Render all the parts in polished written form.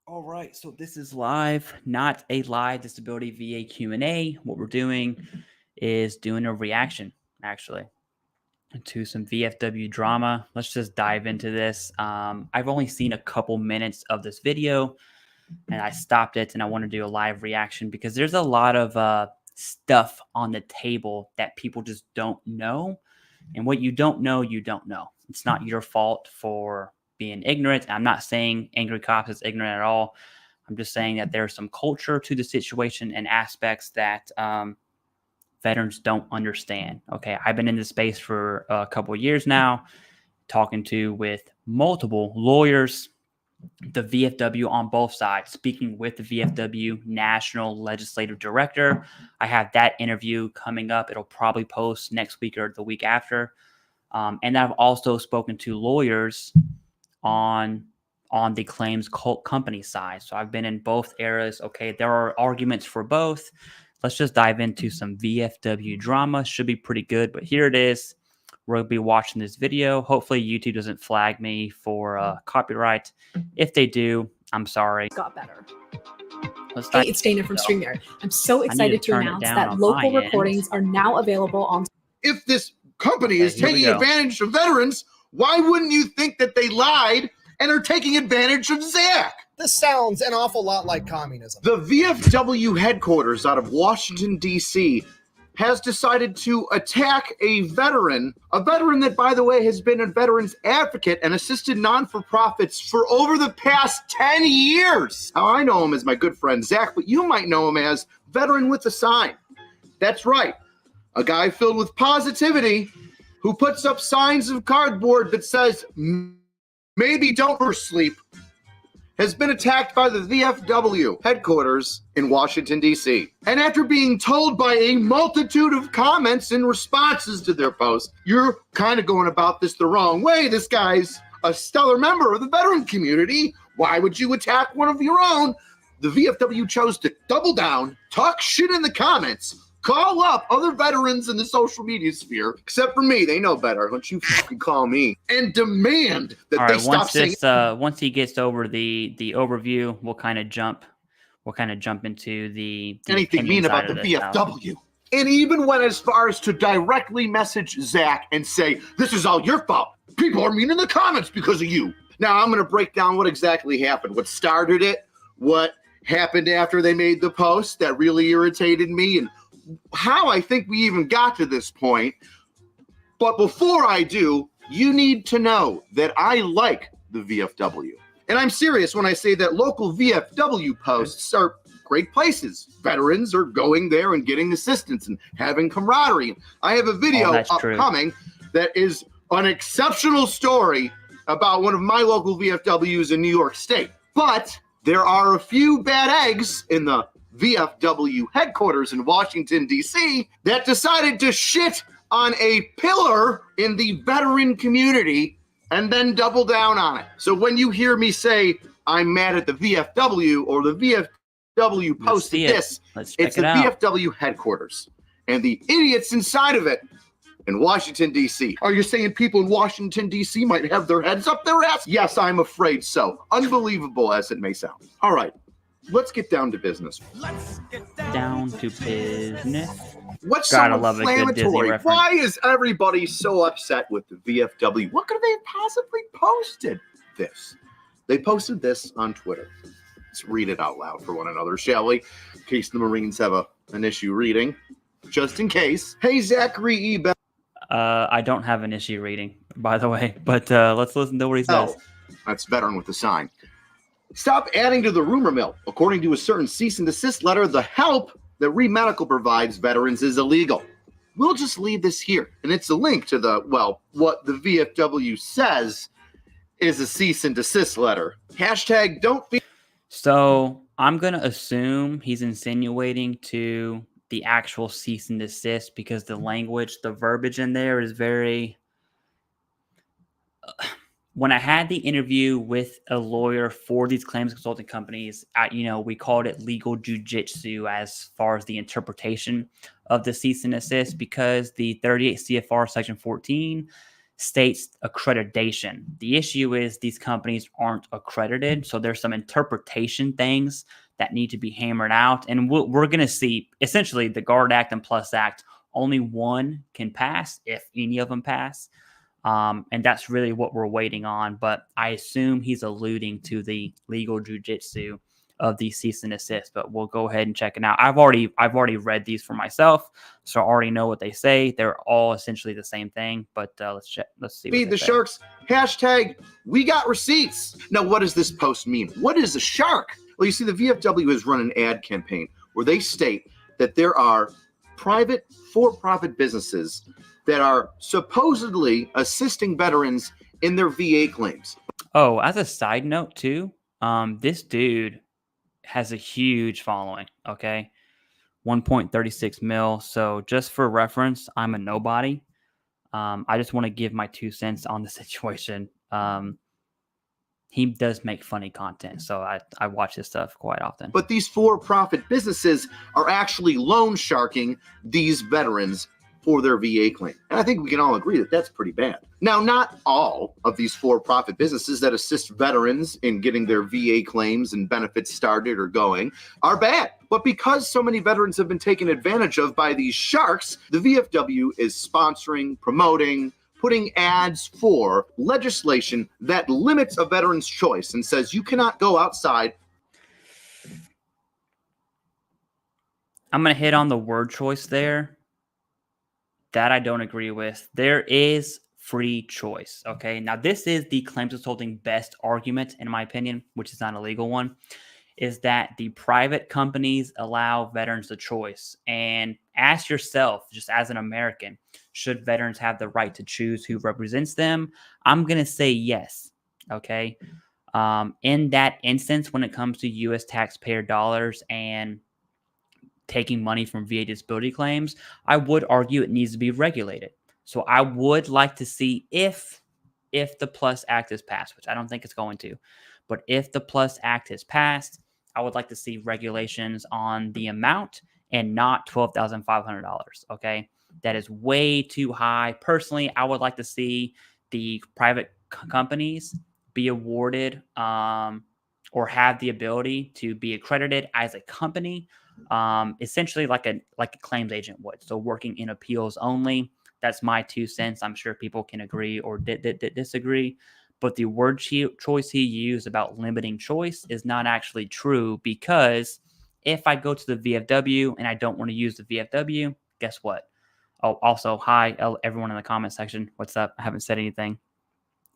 All right, so this is live, not a live disability VA Q&A. What we're doing is doing a reaction, actually, to some VFW drama. Let's just dive into this. I've only seen a couple minutes of this video, and I stopped it, and I want to do a live reaction because there's a lot of stuff on the table that people just don't know. And what you don't know, you don't know. It's not your fault for being ignorant. I'm not saying Angry Cops is ignorant at all. I'm just saying that there's some culture to the situation and aspects that veterans don't understand. Okay, I've been in this space for a couple of years now, talking with multiple lawyers, the VFW on both sides, speaking with the VFW National Legislative Director. I have that interview coming up. It'll probably post next week or the week after. And I've also spoken to lawyers on the claims company side. So I've been in both eras. Okay, there are arguments for both. Let's just dive into some VFW drama. Should be pretty good, but here it is. We're going to be watching this video. Hopefully YouTube doesn't flag me for copyright. If they do, I'm sorry. Got better. Hey, it's Dana from StreamYard. I'm so excited to announce that local recordings are now available on. If this company is taking advantage of veterans, why wouldn't you think that they lied and are taking advantage of Zach? This sounds an awful lot like communism. The VFW headquarters out of Washington, D.C. has decided to attack a veteran that, by the way, has been a veterans advocate and assisted non-for-profits for over the past 10 years. Now, I know him as my good friend Zach, but you might know him as Veteran with a Sign. That's right, a guy filled with positivity who puts up signs of cardboard that says, "Maybe don't oversleep," has been attacked by the VFW headquarters in Washington, D.C. And after being told by a multitude of comments and responses to their post, you're kind of going about this the wrong way. This guy's a stellar member of the veteran community. Why would you attack one of your own? The VFW chose to double down, talk shit in the comments, call up other veterans in the social media sphere, except for me. They know better. Don't you fucking call me. And demand that they stop saying. Once he gets over the overview, we'll kind of jump into the anything mean about the VFW. And even went as far as to directly message Zach and say, "This is all your fault. People are mean in the comments because of you." Now I'm going to break down what exactly happened, what started it, what happened after they made the post that really irritated me, and how I think we even got to this point. But before I do, you need to know that I like the VFW. And I'm serious when I say that local VFW posts are great places. Veterans are going there and getting assistance and having camaraderie. I have a video upcoming that is an exceptional story about one of my local VFWs in New York State. But there are a few bad eggs in the VFW headquarters in Washington, D.C. that decided to shit on a pillar in the veteran community and then double down on it. So when you hear me say I'm mad at the VFW or the VFW posted this, it's the VFW headquarters and the idiots inside of it in Washington, D.C. Are you saying people in Washington, D.C. might have their heads up their ass? Yes, I'm afraid so. Unbelievable as it may sound. All right. Let's get down to business. Let's get down to business. What's so inflammatory? Why is everybody so upset with the VFW? What could they have possibly posted this? They posted this on Twitter. Let's read it out loud for one another, shall we? In case the Marines have an issue reading. Just in case. Hey, Zachary E. Bell. I don't have an issue reading, by the way, but let's listen to what he says. That's Veteran with a Sign. Stop adding to the rumor mill. According to a certain cease and desist letter, the help that ReMedical provides veterans is illegal. We'll just leave this here. And it's a link to what the VFW says is a cease and desist letter. Hashtag don't be. So I'm going to assume he's insinuating to the actual cease and desist because the language, the verbiage in there is very... When I had the interview with a lawyer for these claims consulting companies, we called it legal jujitsu as far as the interpretation of the cease and desist, because the 38 CFR section 14 states accreditation. The issue is these companies aren't accredited, so there's some interpretation things that need to be hammered out. And we're going to see essentially the GUARD Act and PLUS Act, only one can pass if any of them pass. And that's really what we're waiting on. But I assume he's alluding to the legal jujitsu of the cease and desist, but we'll go ahead and check it out. I've already read these for myself, so I already know what they say. They're all essentially the same thing, but let's check. Let's see. Feed the sharks. Hashtag we got receipts. Now, what does this post mean? What is a shark? Well, you see, the VFW has run an ad campaign where they state that there are private for-profit businesses that are supposedly assisting veterans in their VA claims. Oh, as a side note too, this dude has a huge following, okay? 1.36 mil. So just for reference, I'm a nobody. I just want to give my 2 cents on the situation. He does make funny content, so I watch his stuff quite often. But these for-profit businesses are actually loan sharking these veterans for their VA claim. And I think we can all agree that that's pretty bad. Now, not all of these for-profit businesses that assist veterans in getting their VA claims and benefits started or going are bad. But because so many veterans have been taken advantage of by these sharks, the VFW is sponsoring, promoting, putting ads for legislation that limits a veteran's choice and says you cannot go outside. I'm going to hit on the word choice there. That I don't agree with. There is free choice. Okay. Now, this is the claims consulting best argument, in my opinion, which is not a legal one, is that the private companies allow veterans the choice. And ask yourself, just as an American, should veterans have the right to choose who represents them? I'm going to say yes. Okay. In that instance, when it comes to U.S. taxpayer dollars and taking money from VA disability claims, I would argue it needs to be regulated. So I would like to see if the PLUS Act is passed, which I don't think it's going to, but if the PLUS Act is passed, I would like to see regulations on the amount and not $12,500. Okay. That is way too high. Personally, I would like to see the private companies be awarded or have the ability to be accredited as a company, essentially like a claims agent would. So working in appeals only. That's my 2 cents. I'm sure people can agree or disagree. But the word choice he used about limiting choice is not actually true, because if I go to the VFW and I don't want to use the VFW, guess what? Oh, also, hi, everyone in the comment section. What's up? I haven't said anything.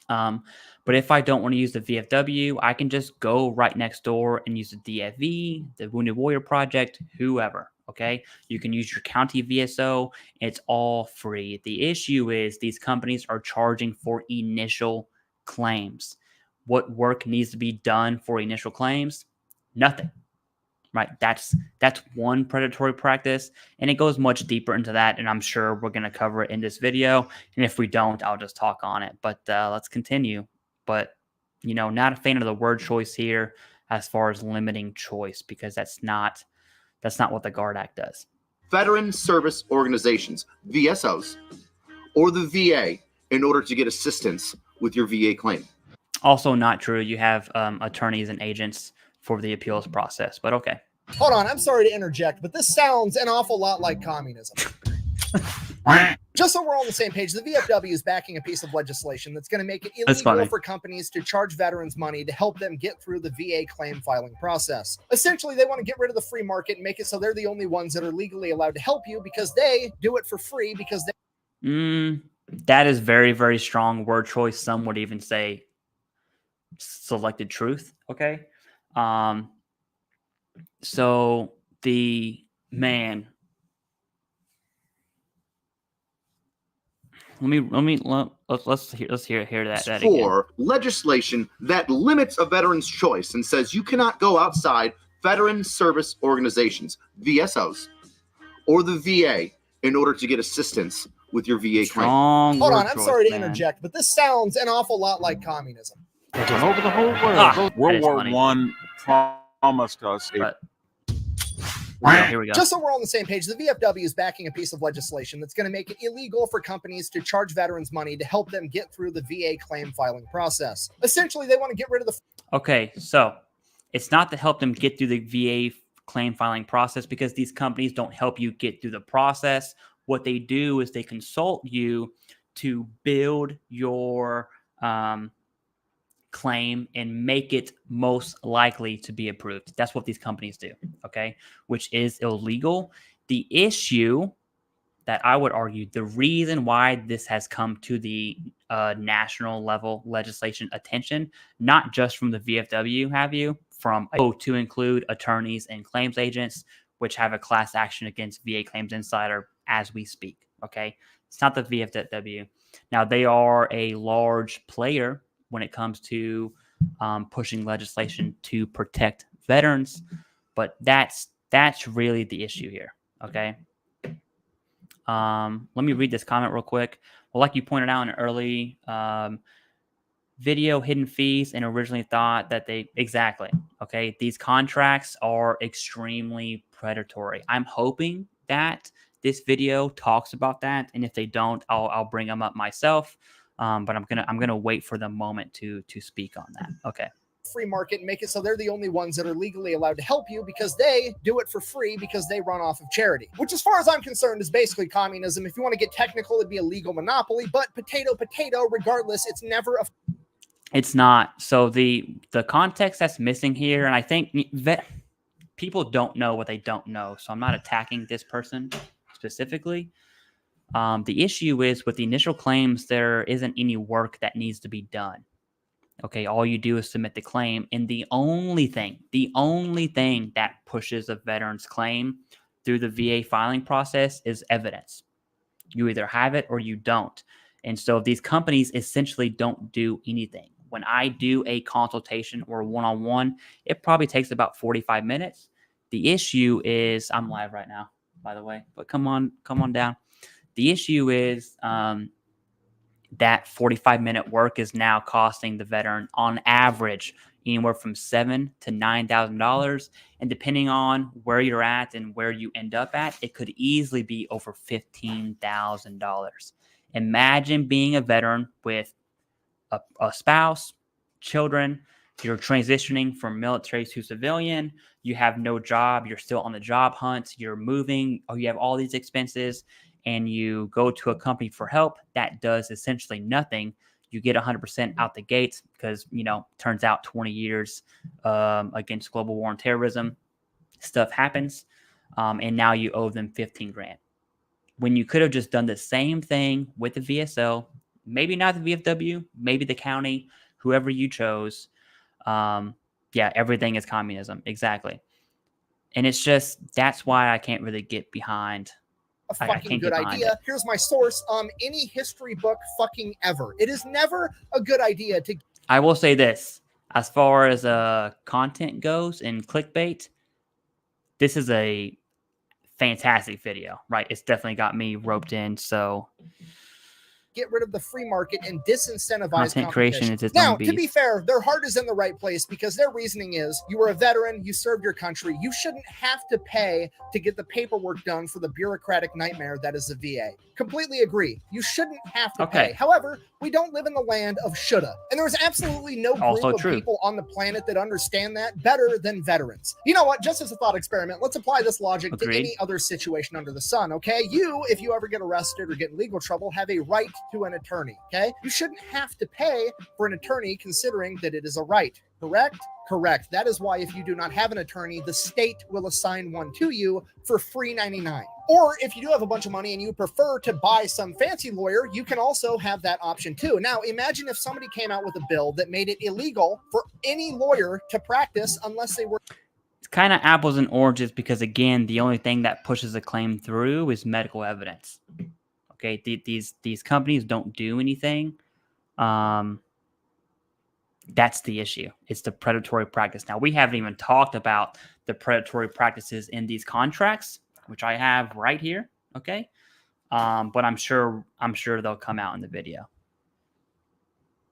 But if I don't want to use the VFW, I can just go right next door and use the DFV, the Wounded Warrior Project, whoever. Okay. You can use your county VSO. It's all free. The issue is these companies are charging for initial claims. What work needs to be done for initial claims? Nothing. Right. That's one predatory practice, and it goes much deeper into that. And I'm sure we're going to cover it in this video. And if we don't, I'll just talk on it. But let's continue. But, not a fan of the word choice here as far as limiting choice, because that's not what the GUARD Act does. Veteran service organizations, VSOs, or the VA in order to get assistance with your VA claim. Also not true. You have attorneys and agents for the appeals process, but okay. Hold on, I'm sorry to interject, but this sounds an awful lot like communism. Just so we're on the same page, the VFW is backing a piece of legislation that's going to make it illegal for companies to charge veterans money to help them get through the VA claim filing process. Essentially, they want to get rid of the free market and make it so they're the only ones that are legally allowed to help you, because they do it for free because they... That is very, very strong word choice. Some would even say selected truth. Okay. So the man, let's hear that for again. Legislation that limits a veteran's choice and says you cannot go outside veteran service organizations, VSOs, or the VA in order to get assistance with your VA claim. Hold on, I'm sorry to interject, but this sounds an awful lot like communism. Over the whole world. World War I promised us Here we go. Just so we're all on the same page, the VFW is backing a piece of legislation that's going to make it illegal for companies to charge veterans money to help them get through the VA claim filing process. Essentially, they want to get rid of the... Okay, so it's not to help them get through the VA claim filing process, because these companies don't help you get through the process. What they do is they consult you to build your claim and make it most likely to be approved. That's what these companies do, okay? Which is illegal. The issue that I would argue, the reason why this has come to the national level legislation attention, not just from the VFW, from to include attorneys and claims agents, which have a class action against VA Claims Insider as we speak, okay? It's not the VFW. Now, they are a large player when it comes to pushing legislation to protect veterans, but that's really the issue here, okay? Let me read this comment real quick. Well, like you pointed out in an early video, hidden fees, and originally thought that exactly, okay? These contracts are extremely predatory. I'm hoping that this video talks about that, and if they don't, I'll bring them up myself. But I'm gonna wait for the moment to speak on that. Okay. Free market and make it so they're the only ones that are legally allowed to help you, because they do it for free because they run off of charity, which, as far as I'm concerned, is basically communism. If you want to get technical, it'd be a legal monopoly, but potato, regardless, it's never it's not. So the context that's missing here, and I think people don't know what they don't know, so I'm not attacking this person specifically. The issue is with the initial claims, there isn't any work that needs to be done. Okay, all you do is submit the claim, and the only thing that pushes a veteran's claim through the VA filing process is evidence. You either have it or you don't. And so these companies essentially don't do anything. When I do a consultation or one-on-one, it probably takes about 45 minutes. The issue is, I'm live right now, by the way, but come on down. The issue is that 45-minute work is now costing the veteran, on average, anywhere from $7,000 to $9,000, and depending on where you're at and where you end up at, it could easily be over $15,000. Imagine being a veteran with a spouse, children. You're transitioning from military to civilian. You have no job. You're still on the job hunt. You're moving. Or you have all these expenses. And you go to a company for help that does essentially nothing. You get 100% out the gates because, turns out 20 years against global war and terrorism, stuff happens. And now you owe them $15,000. When you could have just done the same thing with the VSL, maybe not the VFW, maybe the county, whoever you chose. Everything is communism. Exactly. And it's just, that's why I can't really get behind a fucking good idea. Here's my source. Any history book fucking ever. It is never a good idea to... I will say this. As far as content goes and clickbait, this is a fantastic video, right? It's definitely got me roped in, so... Get rid of the free market and disincentivize content creation is its now, own beast. To be fair, their heart is in the right place, because their reasoning is you were a veteran, you served your country, you shouldn't have to pay to get the paperwork done for the bureaucratic nightmare that is the VA. Completely agree. You shouldn't have to pay. However, we don't live in the land of shoulda, and there's absolutely no group of people on the planet that understand that better than veterans. You know what? Just as a thought experiment, let's apply this logic to any other situation under the sun, okay? You, if you ever get arrested or get in legal trouble, have a right to an attorney, okay? You shouldn't have to pay for an attorney, considering that it is a right, correct? Correct. That is why if you do not have an attorney, the state will assign one to you for free 99. Or if you do have a bunch of money and you prefer to buy some fancy lawyer, you can also have that option too. Now, imagine if somebody came out with a bill that made it illegal for any lawyer to practice unless they were... It's kind of apples and oranges, because again, the only thing that pushes a claim through is medical evidence. Okay, these companies don't do anything. That's the issue. It's the predatory practice. Now, we haven't even talked about the predatory practices in these contracts, which I have right here. Okay, but I'm sure they'll come out in the video.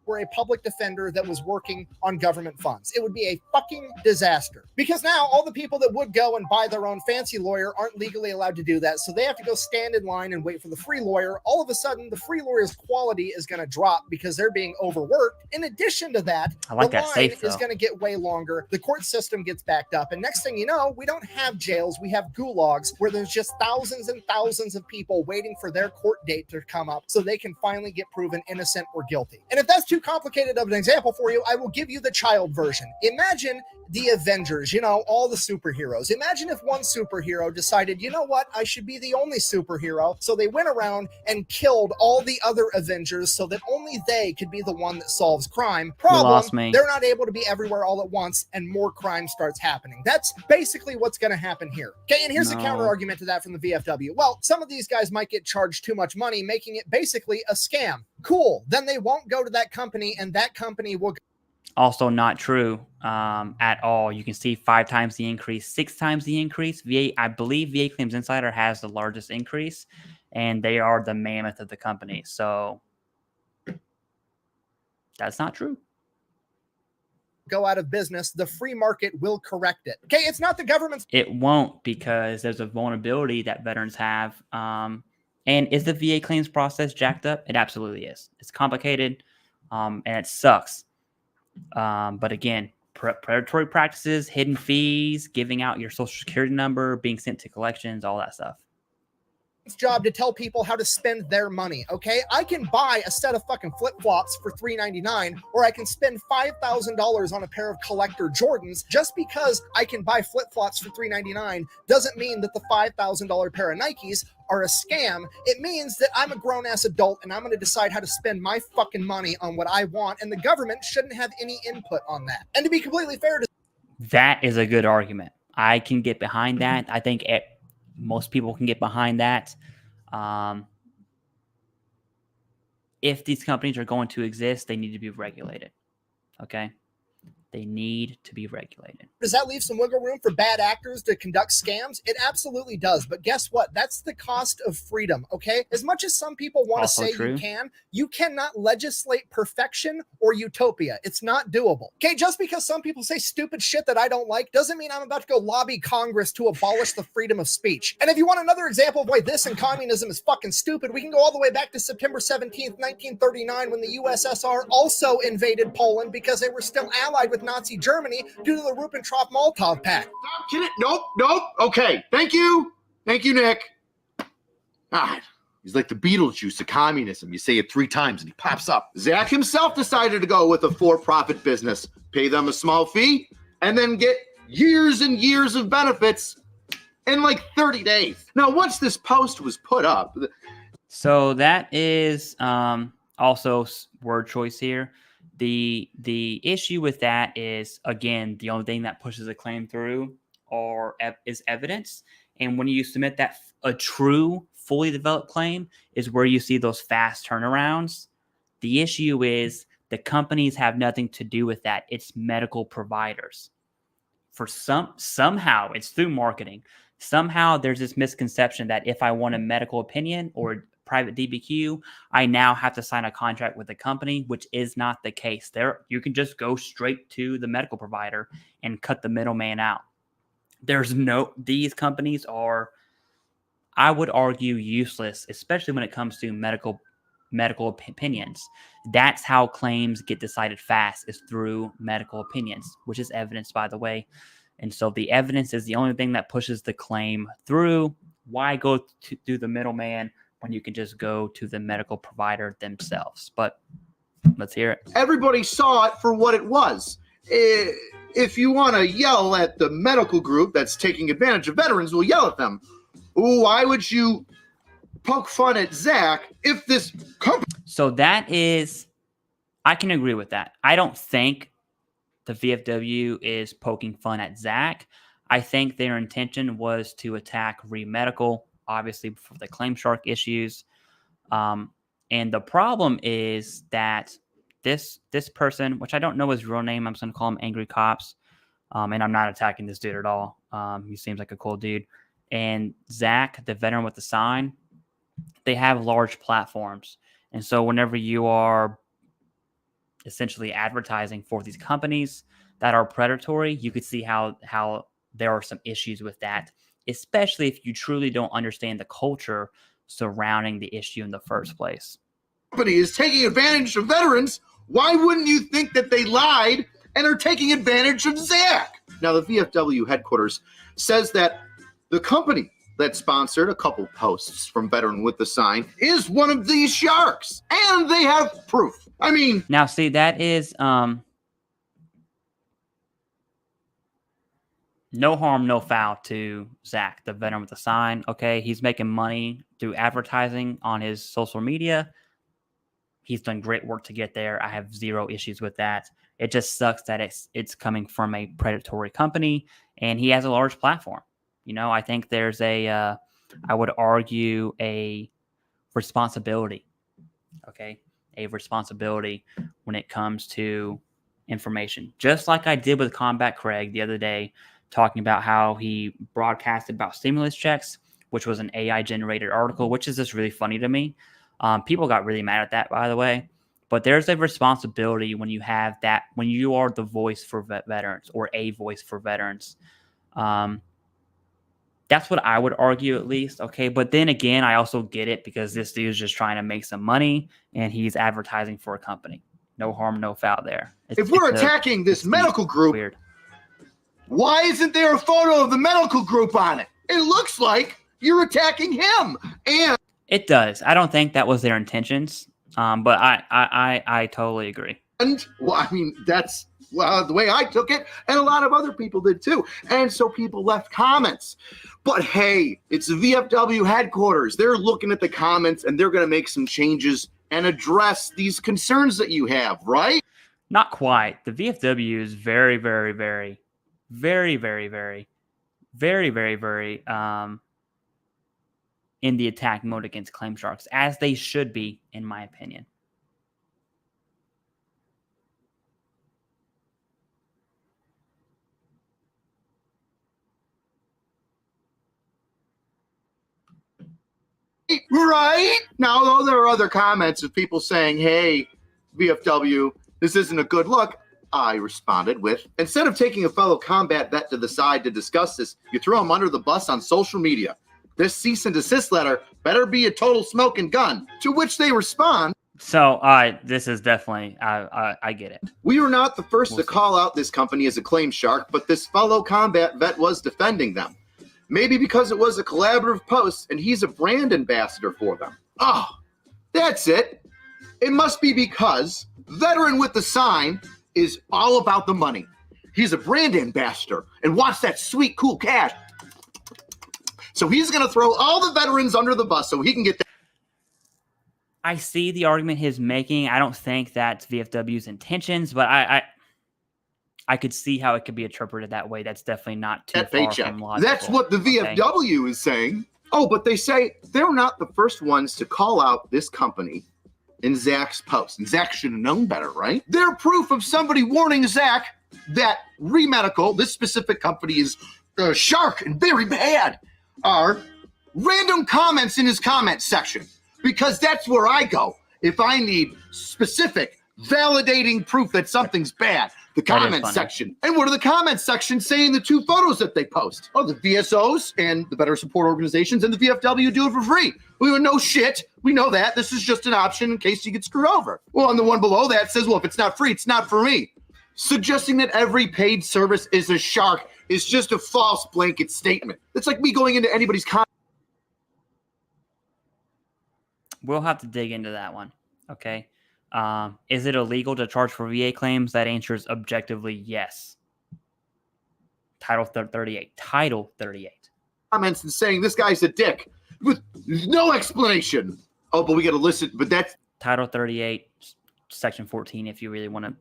were a public defender that was working on government funds. It would be a fucking disaster. Because now all the people that would go and buy their own fancy lawyer aren't legally allowed to do that, so they have to go stand in line and wait for the free lawyer. All of a sudden, the free lawyer's quality is going to drop because they're being overworked. In addition to that, the line is going to get way longer. The court system gets backed up, and next thing you know, we don't have jails, we have gulags where there's just thousands and thousands of people waiting for their court date to come up so they can finally get proven innocent or guilty. And if that's too complicated of an example for you, I will give you the child version. Imagine the Avengers, you know, all the superheroes. Imagine if one superhero decided, you know what, I should be the only superhero. So they went around and killed all the other Avengers so that only they could be the one that solves crime. Problem, they're not able to be everywhere all at once and more crime starts happening. That's basically what's going to happen here. Okay, and here's the counter argument to that from the VFW. Well, some of these guys might get charged too much money, making it basically a scam. Cool. Then they won't go to that company and that company will... Also not true at all. You can see 5 times the increase, 6 times the increase. I believe VA Claims Insider has the largest increase, and they are the mammoth of the company. So that's not true. Go out of business, the free market will correct it. Okay, it's not the government's... It won't, because there's a vulnerability that veterans have. And is the VA claims process jacked up? It absolutely is. It's complicated, and it sucks. But again, predatory practices, hidden fees, giving out your social security number, being sent to collections, all that stuff. Job to tell people how to spend their money. Okay, I can buy a set of fucking flip-flops for $3.99, or I can spend $5,000 on a pair of collector Jordans. Just because I can buy flip-flops for $3.99 doesn't mean that the $5,000 pair of Nikes are a scam. It means that I'm a grown-ass adult and I'm going to decide how to spend my fucking money on what I want, and the government shouldn't have any input on that. And to be completely fair to... That is a good argument. I can get behind that. I think most people can get behind that. If these companies are going to exist, they need to be regulated. Okay? They need to be regulated. Does that leave some wiggle room for bad actors to conduct scams? It absolutely does. But guess what? That's the cost of freedom, okay? As much as some people want to say you cannot legislate perfection or utopia. It's not doable. Okay, just because some people say stupid shit that I don't like doesn't mean I'm about to go lobby Congress to abolish the freedom of speech. And if you want another example of why this and communism is fucking stupid, we can go all the way back to September 17th, 1939, when the USSR also invaded Poland because they were still allied with Nazi Germany due to the Ribbentrop-Molotov Pact. Stop kidding. Nope. Okay. Thank you, Nick. God, he's like the Beetlejuice of communism. You say it 3 times and he pops up. Zach himself decided to go with a for-profit business, pay them a small fee, and then get years and years of benefits in like 30 days. Now, once this post was put up... So that is also word choice here. The issue with that is, again, the only thing that pushes a claim through is evidence. And when you submit that, a true, fully developed claim is where you see those fast turnarounds. The issue is the companies have nothing to do with that. It's medical providers. For somehow, it's through marketing. Somehow there's this misconception that if I want a medical opinion or private DBQ, I now have to sign a contract with the company, which is not the case. You can just go straight to the medical provider and cut the middleman out. These companies are, I would argue, useless, especially when it comes to medical opinions. That's how claims get decided fast, is through medical opinions, which is evidence, by the way. And so the evidence is the only thing that pushes the claim through. Why go through the middleman when you can just go to the medical provider themselves? But let's hear it. Everybody saw it for what it was. If you want to yell at the medical group that's taking advantage of veterans, we'll yell at them. Why would you poke fun at Zach if this company... So that is, I can agree with that. I don't think the VFW is poking fun at Zach. I think their intention was to attack ReMedical, obviously for the Claim Shark issues. And the problem is that this person, which I don't know his real name, I'm just going to call him Angry Cops. And I'm not attacking this dude at all. He seems like a cool dude. And Zach, the veteran with the sign, they have large platforms. And so whenever you are essentially advertising for these companies that are predatory, you could see how there are some issues with that, especially if you truly don't understand the culture surrounding the issue in the first place. Company is taking advantage of veterans. Why wouldn't you think that they lied and are taking advantage of Zach? Now, the VFW headquarters says that the company that sponsored a couple posts from Veteran with the Sign is one of these sharks, and they have proof. I mean, now see, that is no harm, no foul to Zach, the Veteran with the Sign. Okay, he's making money through advertising on his social media. He's done great work to get there. I have zero issues with that. It just sucks that it's coming from a predatory company, and he has a large platform. You know, I think there's I would argue a responsibility. Okay, a responsibility when it comes to information. Just like I did with Combat Craig the other day, talking about how he broadcasted about stimulus checks, which was an AI-generated article, which is just really funny to me. People got really mad at that, by the way. But there's a responsibility when you have that, when you are the voice for veterans or a voice for veterans. That's what I would argue, at least. Okay, but then again, I also get it because this dude's just trying to make some money and he's advertising for a company. No harm, no foul there. If we're attacking this medical group, weird. Why isn't there a photo of the medical group on it? It looks like you're attacking him. And it does. I don't think that was their intentions, but I totally agree. And well, I mean, that's the way I took it, and a lot of other people did too. And so people left comments. But hey, it's the VFW headquarters. They're looking at the comments, and they're going to make some changes and address these concerns that you have, right? Not quite. The VFW is very, very, very, very, very, very, very, very, very in the attack mode against claim sharks, as they should be, in my opinion. Right? Now, though, there are other comments of people saying, hey, VFW, this isn't a good look. I responded with, instead of taking a fellow combat vet to the side to discuss this, you throw him under the bus on social media. This cease and desist letter better be a total smoking gun, to which they respond. So this is definitely, I get it. We were not the first to call out this company as a claim shark, but this fellow combat vet was defending them. Maybe because it was a collaborative post and he's a brand ambassador for them. Oh, that's it. It must be because Veteran with the Sign is all about the money. He's a brand ambassador and wants that sweet, cool cash. So he's going to throw all the veterans under the bus so he can get that. I see the argument he's making. I don't think that's VFW's intentions, but I could see how it could be interpreted that way. That's definitely not too far from logical. That's what the VFW is saying. Oh, but they say they're not the first ones to call out this company in Zach's post. And Zach should have known better, right? They're proof of somebody warning Zach that Remedical, this specific company, is a shark and very bad, are random comments in his comment section. Because that's where I go if I need specific, validating proof that something's bad. The comment section. And what are the comment sections saying the two photos that they post? Oh, the VSOs and the Veteran Support Organizations and the VFW do it for free. We would know shit. We know that. This is just an option in case you get screwed over. Well, and the one below that says, well, if it's not free, it's not for me. Suggesting that every paid service is a shark is just a false blanket statement. It's like me going into anybody's comment. We'll have to dig into that one. Okay. Is it illegal to charge for VA claims? That answer is objectively yes. Title 38. Title 38. Comments and saying this guy's a dick with no explanation. Oh, but we got to listen. But that's Title 38, Section 14. If you really want to.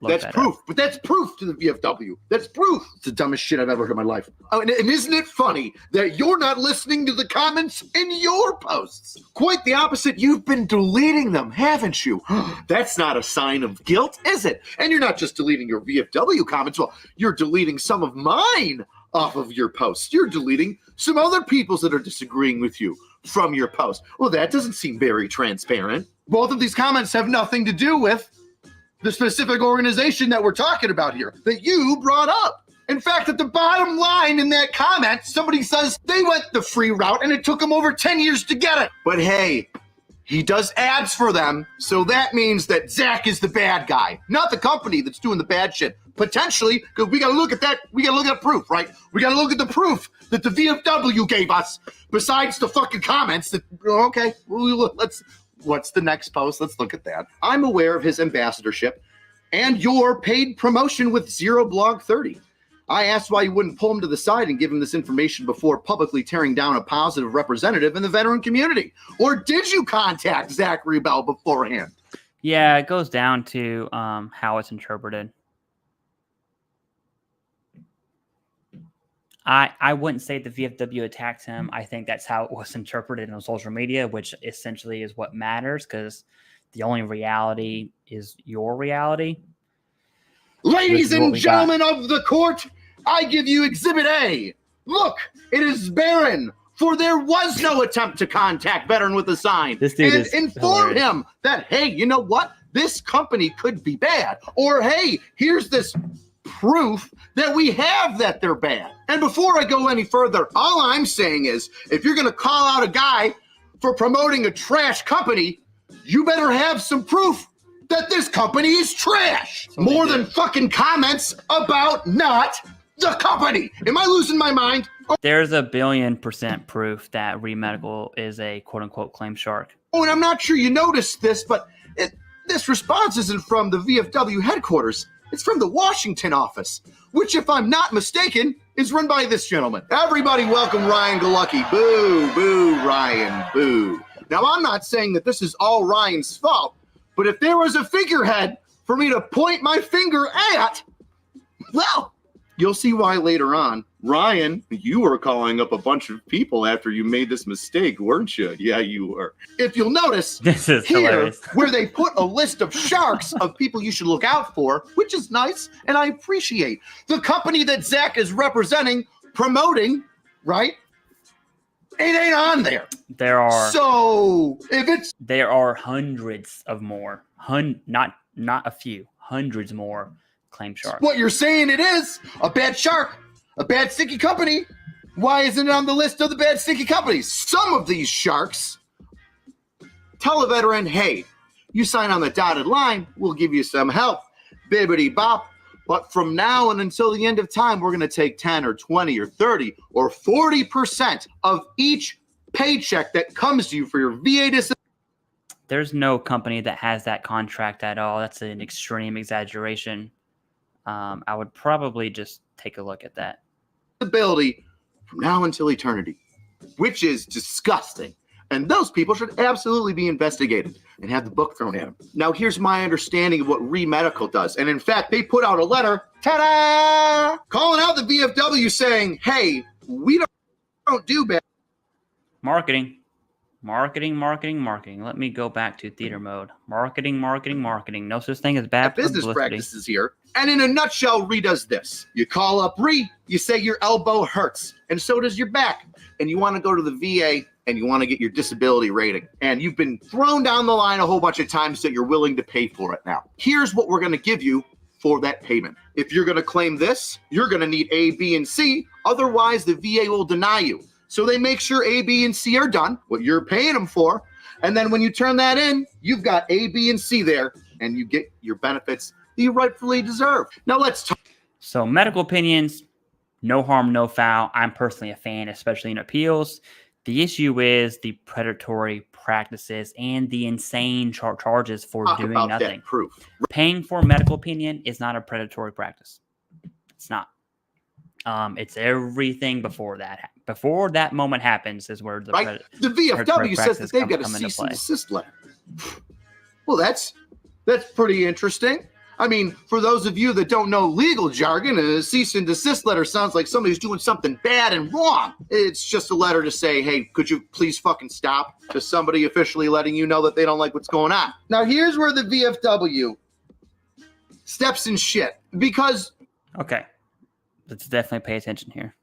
That's proof. But that's proof to the VFW. That's proof. It's the dumbest shit I've ever heard in my life. Oh, and isn't it funny that you're not listening to the comments in your posts? Quite the opposite. You've been deleting them, haven't you? That's not a sign of guilt, is it? And you're not just deleting your VFW comments. Well, you're deleting some of mine off of your posts. You're deleting some other people's that are disagreeing with you from your post. Well, that doesn't seem very transparent. Both of these comments have nothing to do with the specific organization that we're talking about here that you brought up. In fact, at the bottom line in that comment, somebody says they went the free route and it took them over 10 years to get it. But hey, he does ads for them, so that means that Zach is the bad guy, not the company that's doing the bad shit. Potentially, because we got to look at that. We got to look at proof, right? We got to look at the proof that the VFW gave us, besides the fucking comments. That okay, what's the next post? Let's look at that. I'm aware of his ambassadorship and your paid promotion with Zero Blog 30. I asked why you wouldn't pull him to the side and give him this information before publicly tearing down a positive representative in the veteran community. Or did you contact Zach Rebel beforehand? Yeah, it goes down to how it's interpreted. I wouldn't say the VFW attacked him. I think that's how it was interpreted on social media, which essentially is what matters, because the only reality is your reality. Ladies and gentlemen of the court, I give you Exhibit A. Look, it is barren, for there was no attempt to contact veteran with a sign and inform him that, hey, you know what? This company could be bad. Or, hey, here's this proof that we have that they're bad. And before I go any further, all I'm saying is, if you're going to call out a guy for promoting a trash company, you better have some proof that this company is trash. More than fucking comments about not the company. Am I losing my mind? There's 1,000,000,000% proof that ReMedical is a quote-unquote claim shark. Oh, and I'm not sure you noticed this, but this response isn't from the VFW headquarters. It's from the Washington office, which, if I'm not mistaken, is run by this gentleman. Everybody welcome Ryan Galucky. Boo, boo, Ryan, boo. Now, I'm not saying that this is all Ryan's fault, but if there was a figurehead for me to point my finger at, well, you'll see why later on. Ryan, you were calling up a bunch of people after you made this mistake, weren't you? Yeah, you were. If you'll notice, this is here, hilarious. where they put a list of sharks of people you should look out for, which is nice, and I appreciate. The company that Zach is representing, promoting, right? It ain't on there. There are. So if it's there are hundreds of more, not a few, hundreds more claim sharks. What you're saying it is a bad shark, a bad stinky company. Why isn't it on the list of the bad stinky companies? Some of these sharks tell a veteran, hey, you sign on the dotted line, we'll give you some help. Bibbity bop. But from now and until the end of time, we're going to take 10 or 20 or 30 or 40% of each paycheck that comes to you for your VA disability. There's no company that has that contract at all. That's an extreme exaggeration. I would probably just take a look at that. Ability from now until eternity, which is disgusting. And those people should absolutely be investigated and have the book thrown at them. Now, here's my understanding of what ReMedical does. And in fact, they put out a letter, ta-da, calling out the VFW saying, hey, we don't do bad marketing. Let me go back to theater mode. Marketing. No such thing as bad business publicity. Practices here. And in a nutshell, Re does this. You call up Re, you say your elbow hurts, and so does your back. And you want to go to the VA, and you want to get your disability rating. And you've been thrown down the line a whole bunch of times that you're willing to pay for it now. Here's what we're going to give you for that payment. If you're going to claim this, you're going to need A, B, and C. Otherwise, the VA will deny you. So they make sure A, B, and C are done, what you're paying them for. And then when you turn that in, you've got A, B, and C there, and you get your benefits that you rightfully deserve. Now let's talk. So medical opinions, no harm, no foul. I'm personally a fan, especially in appeals. The issue is the predatory practices and the insane charges for doing nothing. Proof. Paying for medical opinion is not a predatory practice. It's not. It's everything before that. Before that moment happens is where the right. The VFW says that they've got a cease and desist letter. Well, that's pretty interesting. I mean, for those of you that don't know legal jargon, a cease and desist letter sounds like somebody's doing something bad and wrong. It's just a letter to say, hey, could you please fucking stop? To somebody officially letting you know that they don't like what's going on. Now, here's where the VFW steps in shit. Because... okay. Let's definitely pay attention here.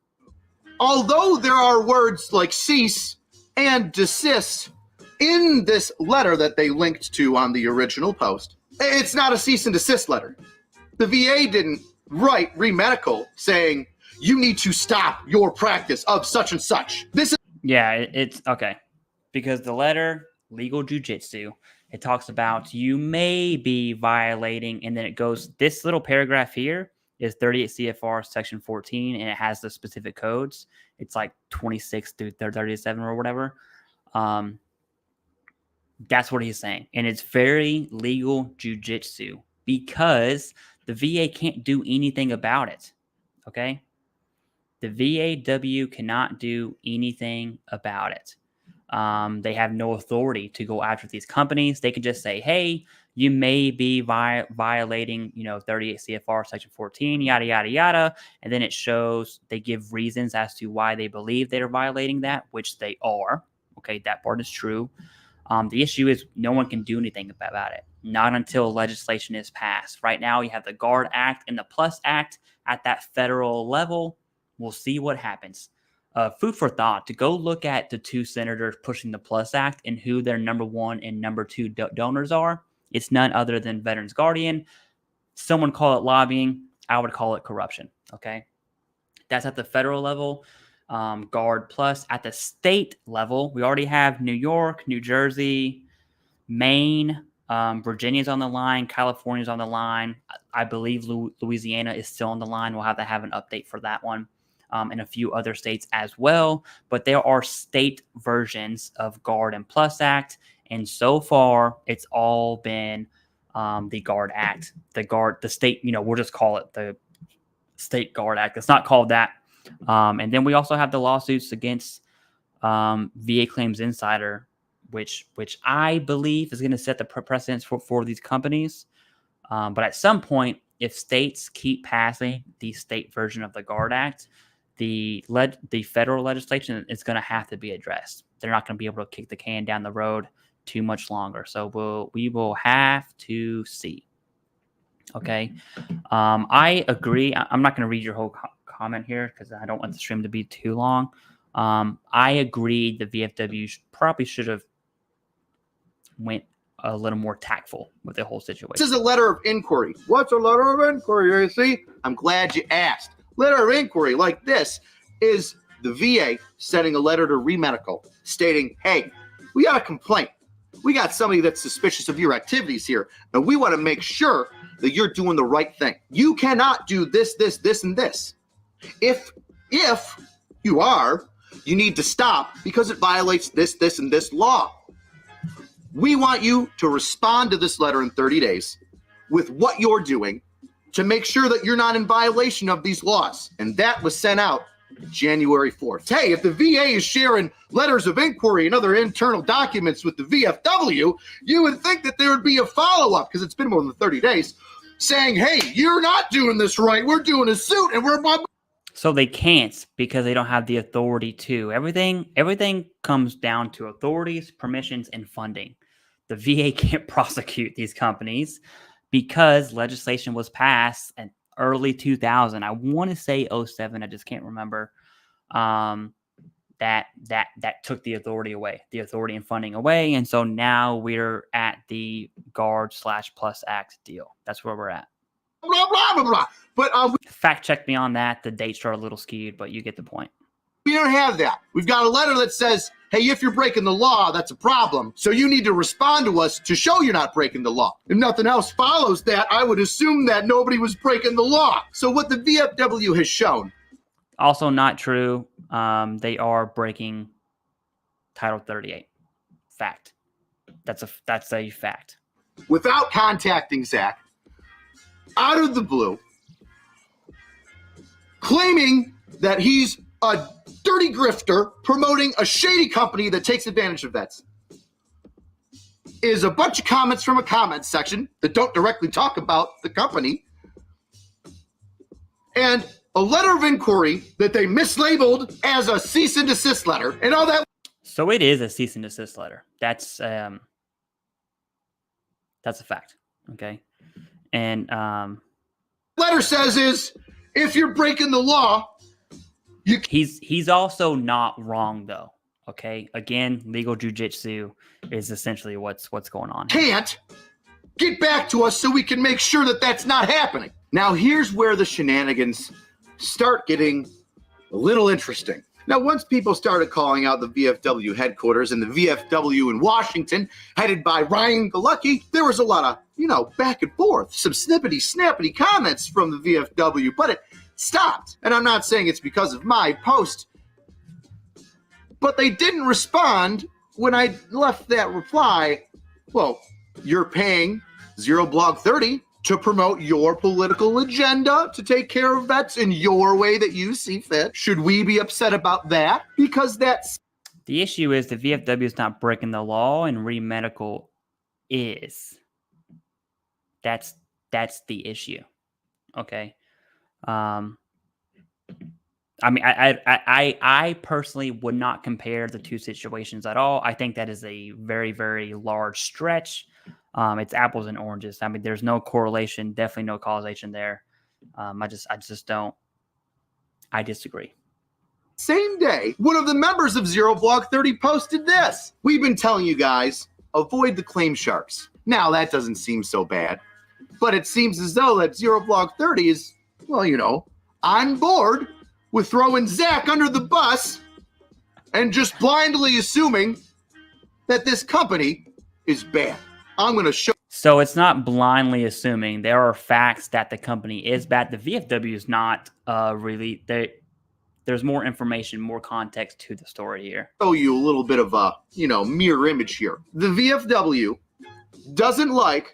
Although there are words like cease and desist in this letter that they linked to on the original post, It's not a cease and desist letter. The VA didn't write ReMedical saying you need to stop your practice of such and such. This is it's okay. Because the letter, legal jujitsu, it talks about you may be violating, and then it goes, this little paragraph here is 38 CFR section 14, and it has the specific codes. It's like 26 through 37 or whatever. That's what he's saying. And it's very legal jujitsu because the VA can't do anything about it. Okay? The VAW cannot do anything about it. They have no authority to go after these companies. They can just say, hey, you may be violating, 38 CFR section 14, yada, yada, yada. And then it shows, they give reasons as to why they believe they're violating that, which they are. Okay, that part is true. The issue is no one can do anything about it, not until legislation is passed. Right now, you have the GUARD Act and the PLUS Act at that federal level. We'll see what happens. Food for thought, to go look at the two senators pushing the PLUS Act and who their number one and number two donors are. It's none other than Veterans Guardian. Someone call it lobbying. I would call it corruption. Okay. That's at the federal level. GUARD Plus at the state level. We already have New York, New Jersey, Maine, Virginia's on the line, California's on the line. I believe Louisiana is still on the line. We'll have to have an update for that one. And a few other states as well. But there are state versions of GUARD and PLUS Act. And so far, it's all been the GUARD Act. The state, we'll just call it the State GUARD Act. It's not called that. And then we also have the lawsuits against VA Claims Insider, which I believe is going to set the precedence for these companies. But at some point, if states keep passing the state version of the GUARD Act, the federal legislation is going to have to be addressed. They're not going to be able to kick the can down the road too much longer. So we will have to see. Okay. I agree. I'm not going to read your whole comment here because I don't want the stream to be too long. I agree the VFW probably should have went a little more tactful with the whole situation. This is a letter of inquiry. What's a letter of inquiry? You see? I'm glad you asked. Letter of inquiry like this is the VA sending a letter to ReMedical stating, hey, we got a complaint. We got somebody that's suspicious of your activities here, and we want to make sure that you're doing the right thing. You cannot do this, and this. If you are, you need to stop because it violates this, and this law. We want you to respond to this letter in 30 days with what you're doing to make sure that you're not in violation of these laws. And that was sent out January 4th. Hey, if the VA is sharing letters of inquiry and other internal documents with the VFW, you would think that there would be a follow-up, because it's been more than 30 days, saying, hey, you're not doing this right. We're doing a suit and we're... So they can't because they don't have the authority to. Everything comes down to authorities, permissions, and funding. The VA can't prosecute these companies because legislation was passed in early 2000. I want to say 07. I just can't remember. That took the authority and funding away. And so now we're at the GUARD/PLUS Act deal. That's where we're at. Blah, blah, blah, blah. But fact check me on that. The dates are a little skewed, but you get the point. We don't have that. We've got a letter that says, hey, if you're breaking the law, that's a problem. So you need to respond to us to show you're not breaking the law. If nothing else follows that, I would assume that nobody was breaking the law. So what the VFW has shown. Also not true. They are breaking Title 38. Fact. That's a fact. Without contacting Zach, out of the blue, claiming that he's a dirty grifter promoting a shady company that takes advantage of vets, is a bunch of comments from a comment section that don't directly talk about the company, and a letter of inquiry that they mislabeled as a cease and desist letter and all that. So it is a cease and desist letter. That's a fact. Okay. And letter says is, if you're breaking the law, he's also not wrong though. Okay. Again, legal jujitsu is essentially what's going on. Can't get back to us so we can make sure that that's not happening. Now, here's where the shenanigans start getting a little interesting. Now, once people started calling out the VFW headquarters and the VFW in Washington, headed by Ryan Galucky, there was a lot of, back and forth, some snappity comments from the VFW, but it stopped. And I'm not saying it's because of my post, but they didn't respond when I left that reply. Well, you're paying Zero Blog 30 to promote your political agenda, to take care of vets in your way that you see fit. Should we be upset about that? Because that's... The issue is the VFW is not breaking the law and ReMedical is. That's the issue. Okay. I mean, I personally would not compare the two situations at all. I think that is a very, very large stretch. It's apples and oranges. I mean, there's no correlation, definitely no causation there. I just don't. I disagree. Same day, one of the members of Zero Blog 30 posted this. We've been telling you guys, avoid the claim sharks. Now, that doesn't seem so bad, but it seems as though that Zero Blog 30 is, on board with throwing Zach under the bus and just blindly assuming that this company is bad. I'm going to show. So it's not blindly assuming. There are facts that the company is bad. The VFW is not really there. There's more information, more context to the story here. Show you a little bit of a, mirror image here. The VFW doesn't like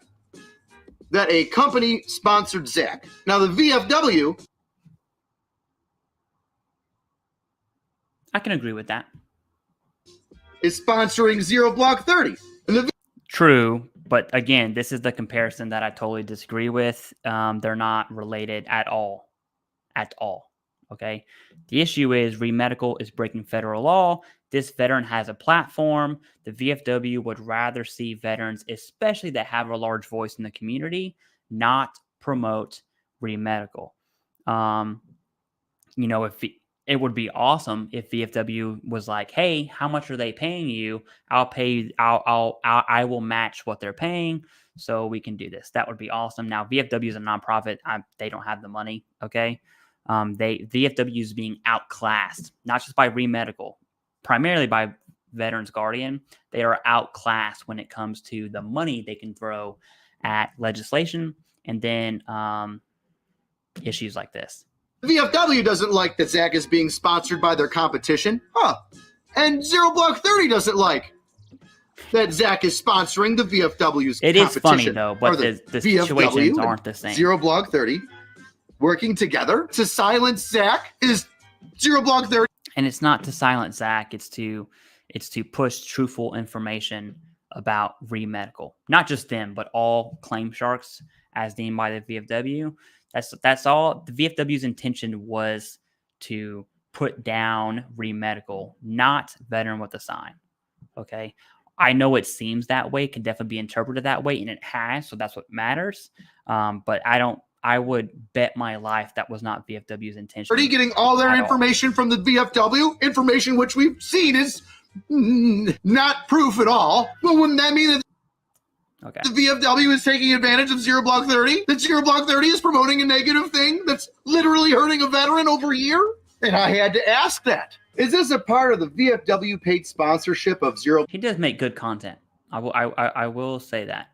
that a company sponsored Zach. Now the VFW. I can agree with that. Is sponsoring Zero Blog 30. And True. But again, this is the comparison that I totally disagree with. They're not related at all. At all. Okay. The issue is ReMedical is breaking federal law. This veteran has a platform. The VFW would rather see veterans, especially that have a large voice in the community, not promote ReMedical. If it would be awesome if VFW was like, hey, how much are they paying you? I'll pay you. I will match what they're paying so we can do this. That would be awesome. Now, VFW is a nonprofit. They don't have the money. Okay. VFW is being outclassed, not just by ReMedical, primarily by Veterans Guardian. They are outclassed when it comes to the money they can throw at legislation and then issues like this. The VFW doesn't like that Zach is being sponsored by their competition. And Zero Blog 30 doesn't like that Zach is sponsoring the VFW's competition. It is funny, though, but the situations aren't the same. Zero Blog 30 working together to silence Zach is Zero Blog 30. And it's not to silence Zach. It's to push truthful information about ReMedical. Not just them, but all claim sharks as deemed by the VFW. That's all. The VFW's intention was to put down ReMedical, not veteran with a sign. Okay. I know it seems that way, can definitely be interpreted that way, and it has, so that's what matters. But I would bet my life that was not VFW's intention. Are they getting all their information from the VFW? Information which we've seen is not proof at all. Well, wouldn't that mean that the VFW is taking advantage of Zero Blog 30? That Zero Blog 30 is promoting a negative thing that's literally hurting a veteran over here? And I had to ask that. Is this a part of the VFW paid sponsorship of Zero? He does make good content. I will say that.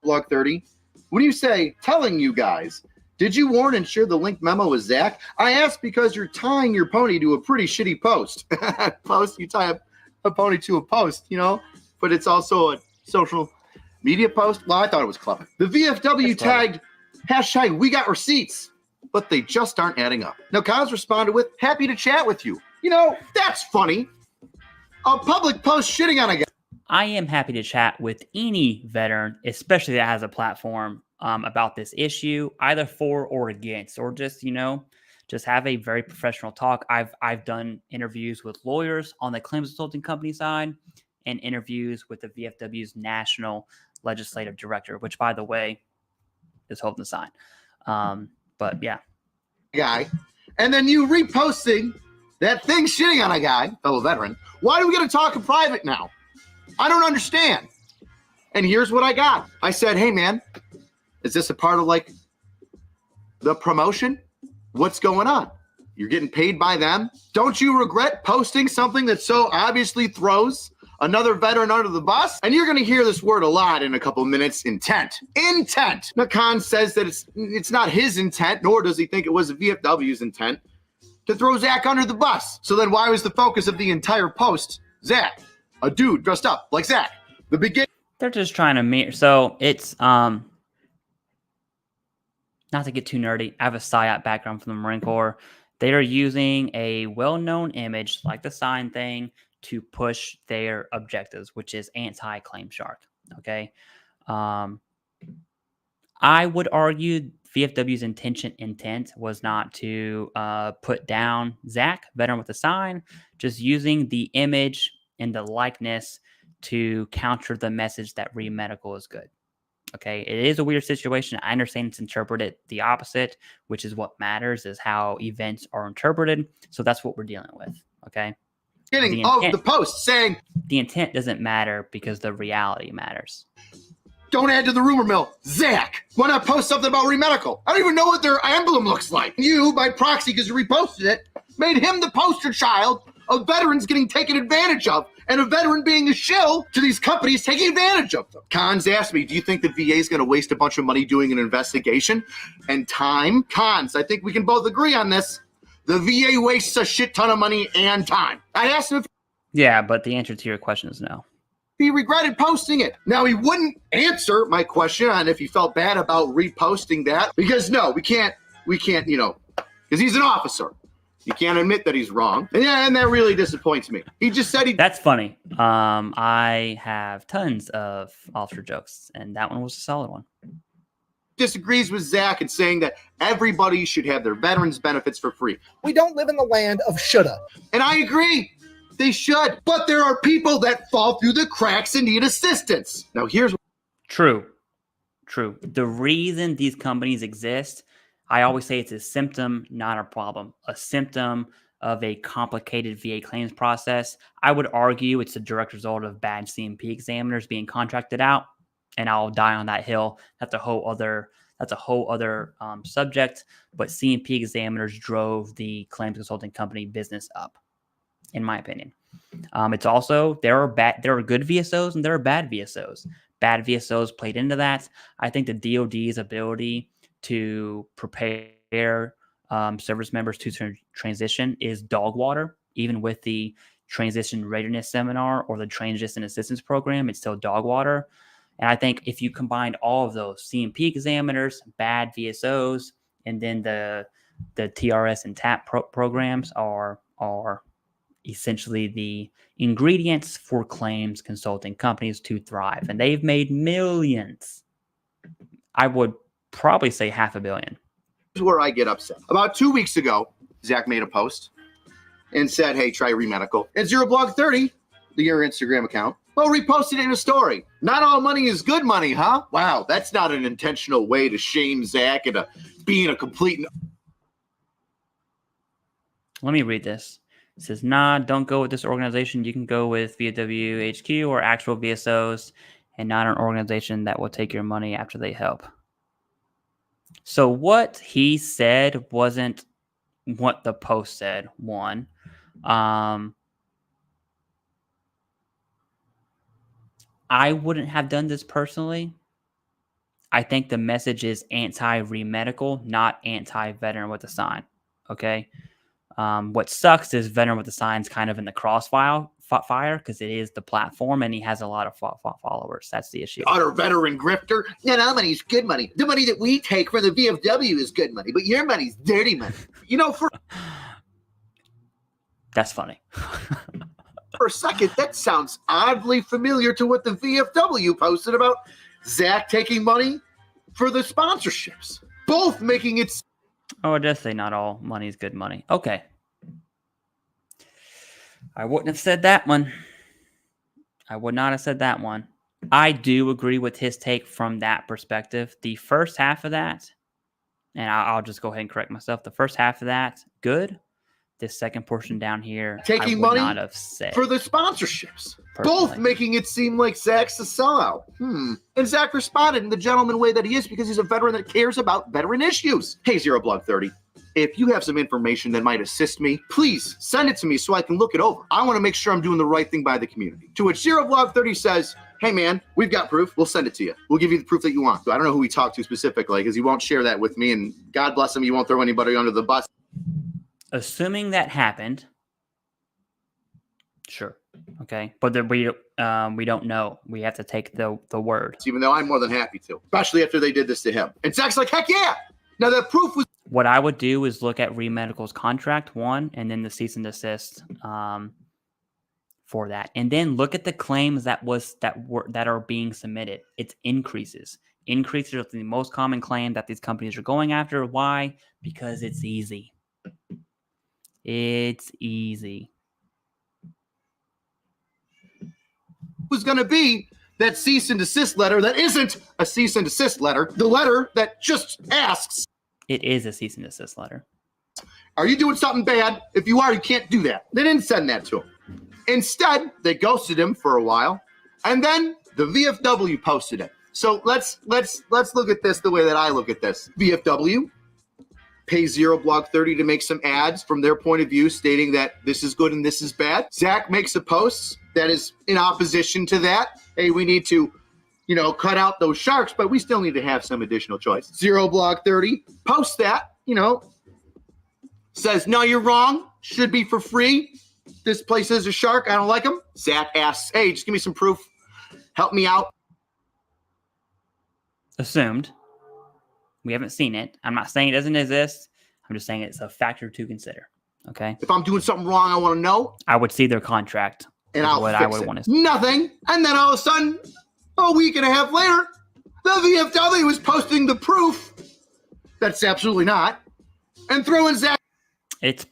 Blog 30. When you say telling you guys, did you warn and share the link memo with Zach? I asked because you're tying your pony to a pretty shitty post. You tie a pony to a post, but it's also a social media post. Well, I thought it was clever. The VFW tagged hashtag we got receipts, but they just aren't adding up. Now, Kaz responded with, happy to chat with you. That's funny. A public post shitting on a guy. I am happy to chat with any veteran, especially that has a platform about this issue, either for or against, or just have a very professional talk. I've done interviews with lawyers on the claims consulting company side and interviews with the VFW's national legislative director, which, by the way, is holding the sign. But yeah. Guy. And then you reposting that thing shitting on a guy, fellow veteran. Why do we got to talk in private now? I don't understand. And here's what I got. I said, hey, man, is this a part of like the promotion? What's going on? You're getting paid by them. Don't you regret posting something that so obviously throws another veteran under the bus? And you're going to hear this word a lot in a couple minutes. Intent. Intent. Nakan says that it's not his intent, nor does he think it was the VFW's intent to throw Zach under the bus. So then why was the focus of the entire post Zach? A dude dressed up like Zach. The beginning. They're just trying to mirror. So it's not to get too nerdy. I have a PSYOP background from the Marine Corps. They are using a well-known image like the sign thing to push their objectives, which is anti-claim shark. Okay. I would argue VFW's intent was not to put down Zach, veteran with a sign, just using the image and the likeness to counter the message that re-medical is good. Okay, it is a weird situation. I understand it's interpreted the opposite, which is what matters, is how events are interpreted. So that's what we're dealing with. Okay. Beginning of the post saying the intent doesn't matter because the reality matters. Don't add to the rumor mill. Zach, why not post something about re-medical? I don't even know what their emblem looks like. You, by proxy, because you reposted it, made him the poster child of veterans getting taken advantage of, and a veteran being a shill to these companies taking advantage of them. Cons asked me, do you think the VA is going to waste a bunch of money doing an investigation and time? Cons, I think we can both agree on this. The VA wastes a shit ton of money and time. I asked him if yeah, but the answer to your question is no. He regretted posting it. Now, he wouldn't answer my question on if he felt bad about reposting that, because no, we can't, because he's an officer. You can't admit that he's wrong. And yeah, and that really disappoints me. He just said he... That's funny. I have tons of officer jokes, and that one was a solid one. Disagrees with Zach and saying that everybody should have their veterans benefits for free. We don't live in the land of shoulda. And I agree. They should. But there are people that fall through the cracks and need assistance. Now, here's... True. The reason these companies exist, I always say it's a symptom, not a problem. A symptom of a complicated VA claims process. I would argue it's a direct result of bad CMP examiners being contracted out, and I'll die on that hill. That's a whole other subject. But CMP examiners drove the claims consulting company business up, in my opinion. It's also there are good VSOs and there are bad VSOs. Bad VSOs played into that. I think the DoD's ability to prepare service members to transition is dog water. Even with the transition readiness seminar or the transition assistance program, it's still dog water. And I think if you combine all of those CMP examiners, bad VSOs, and then the TRS and TAP programs are essentially the ingredients for claims consulting companies to thrive. And they've made millions. I would probably say $500 million. Here's where I get upset. About 2 weeks ago, Zach made a post and said, hey, try re-medical. And ZeroBlog30, your Instagram account, reposted it in a story. Not all money is good money, huh? Wow, that's not an intentional way to shame Zach into being a complete... Let me read this. It says, nah, don't go with this organization. You can go with VFW HQ or actual VSOs and not an organization that will take your money after they help. So what he said wasn't what the post said, one. I wouldn't have done this personally. I think the message is anti-re-medical, not anti-veteran with a sign. Okay? What sucks is veteran with the sign's kind of in the crossfire because it is the platform and he has a lot of followers. That's the issue. Utter veteran grifter. Yeah, no, money's good money. The money that we take from the VFW is good money, but your money's dirty money. That's funny. For a second, that sounds oddly familiar to what the VFW posted about Zach taking money for the sponsorships. Both making it... Oh, it does say not all money is good money. Okay. I wouldn't have said that one. I would not have said that one. I do agree with his take from that perspective. The first half of that, and I'll just go ahead and correct myself. The first half of that, good. This second portion down here, taking I would money not have said. For the sponsorships. Both making it seem like Zach's a sellout. And Zach responded in the gentleman way that he is because he's a veteran that cares about veteran issues. Hey, ZeroBlog30, if you have some information that might assist me, please send it to me so I can look it over. I want to make sure I'm doing the right thing by the community. To which ZeroBlog30 says, hey, man, we've got proof. We'll send it to you. We'll give you the proof that you want. I don't know who he talked to specifically because he won't share that with me. And God bless him, he won't throw anybody under the bus. Assuming that happened, sure. Okay. But we don't know. We have to take the word. Even though I'm more than happy to, especially after they did this to him. And Zach's like, heck yeah. Now that proof was. What I would do is look at Remedical's contract, one, and then the cease and desist for that. And then look at the claims that are being submitted. It's increases. Increases are the most common claim that these companies are going after. Why? Because it's easy. It's easy. Was going to be that cease and desist letter that isn't a cease and desist letter. The letter that just asks. It is a cease and desist letter. Are you doing something bad? If you are, you can't do that. They didn't send that to him. Instead, they ghosted him for a while, and then the VFW posted it. So let's look at this the way that I look at this. VFW pays ZeroBlog30 to make some ads from their point of view, stating that this is good and this is bad. Zach makes a post that is in opposition to that. Hey, we need to, cut out those sharks, but we still need to have some additional choice. ZeroBlog30 posts that, says, no, you're wrong. Should be for free. This place is a shark. I don't like them. Zach asks, hey, just give me some proof. Help me out. Assumed. We haven't seen it. I'm not saying it doesn't exist. I'm just saying it's a factor to consider. Okay. If I'm doing something wrong, I want to know. I would see their contract. And I'll fix it. Nothing. And then all of a sudden, a week and a half later, the VFW is posting the proof. That's absolutely not. And throwing Zach. It's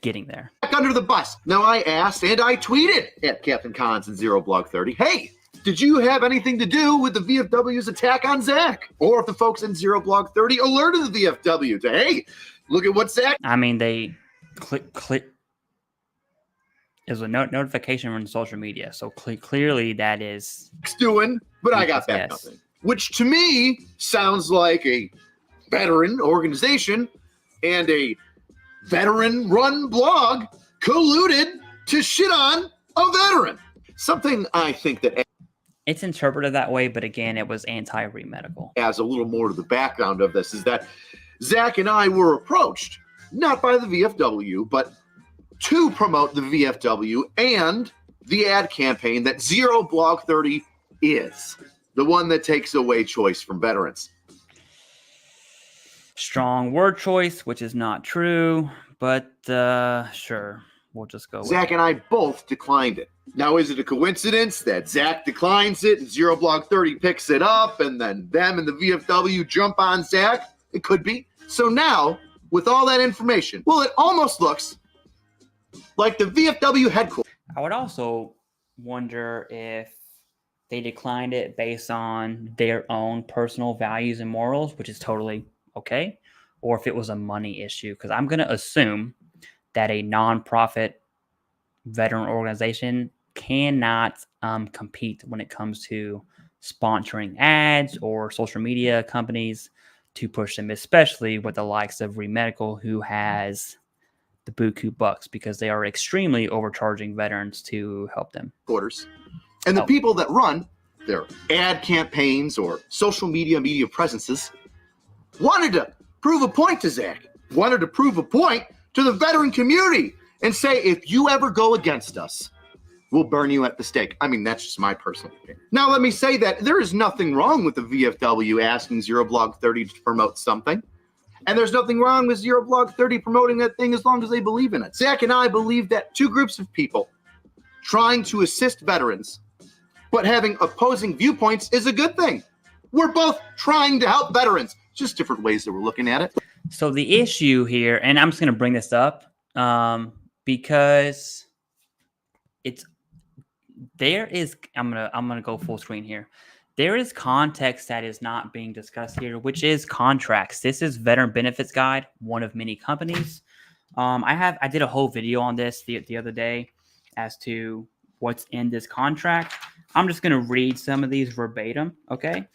getting there. Under the bus. Now I asked and I tweeted at Captain Collins and ZeroBlog30, hey, did you have anything to do with the VFW's attack on Zach? Or if the folks in ZeroBlog30 alerted the VFW to, hey, look at what Zach. I mean, they click. There's a notification on social media. So clearly that is. Doing, but I got back nothing. Which to me sounds like a veteran organization and a veteran-run blog colluded to shit on a veteran. Something I think that... It's interpreted that way, but again, it was anti-Remedical. As a little more to the background of this is that Zach and I were approached, not by the VFW, but to promote the VFW and the ad campaign that ZeroBlog30 is. The one that takes away choice from veterans. Strong word choice, which is not true, but sure, we'll just go with Zach and I both declined it. Now, is it a coincidence that Zach declines it and ZeroBlog30 picks it up and then them and the VFW jump on Zach? It could be. So now, with all that information, well, it almost looks like the VFW headquarters. I would also wonder if they declined it based on their own personal values and morals, which is totally okay, or if it was a money issue, because I'm going to assume that a nonprofit veteran organization cannot compete when it comes to sponsoring ads or social media companies to push them, especially with the likes of Remedical, who has the buku bucks because they are extremely overcharging veterans to help them. And the people that run their ad campaigns or social media presences wanted to prove a point to Zach, wanted to prove a point to the veteran community and say, if you ever go against us, we'll burn you at the stake. I mean, that's just my personal opinion. Now, let me say that there is nothing wrong with the VFW asking ZeroBlog30 to promote something. And there's nothing wrong with ZeroBlog30 promoting that thing as long as they believe in it. Zach and I believe that two groups of people trying to assist veterans, but having opposing viewpoints is a good thing. We're both trying to help veterans, just different ways that we're looking at it. So the issue here, and I'm just going to bring this up because I'm gonna go full screen here. There is context that is not being discussed here, which is contracts. This is Veteran Benefits Guide, one of many companies. I did a whole video on this the other day as to what's in this contract. I'm just going to read some of these verbatim, okay?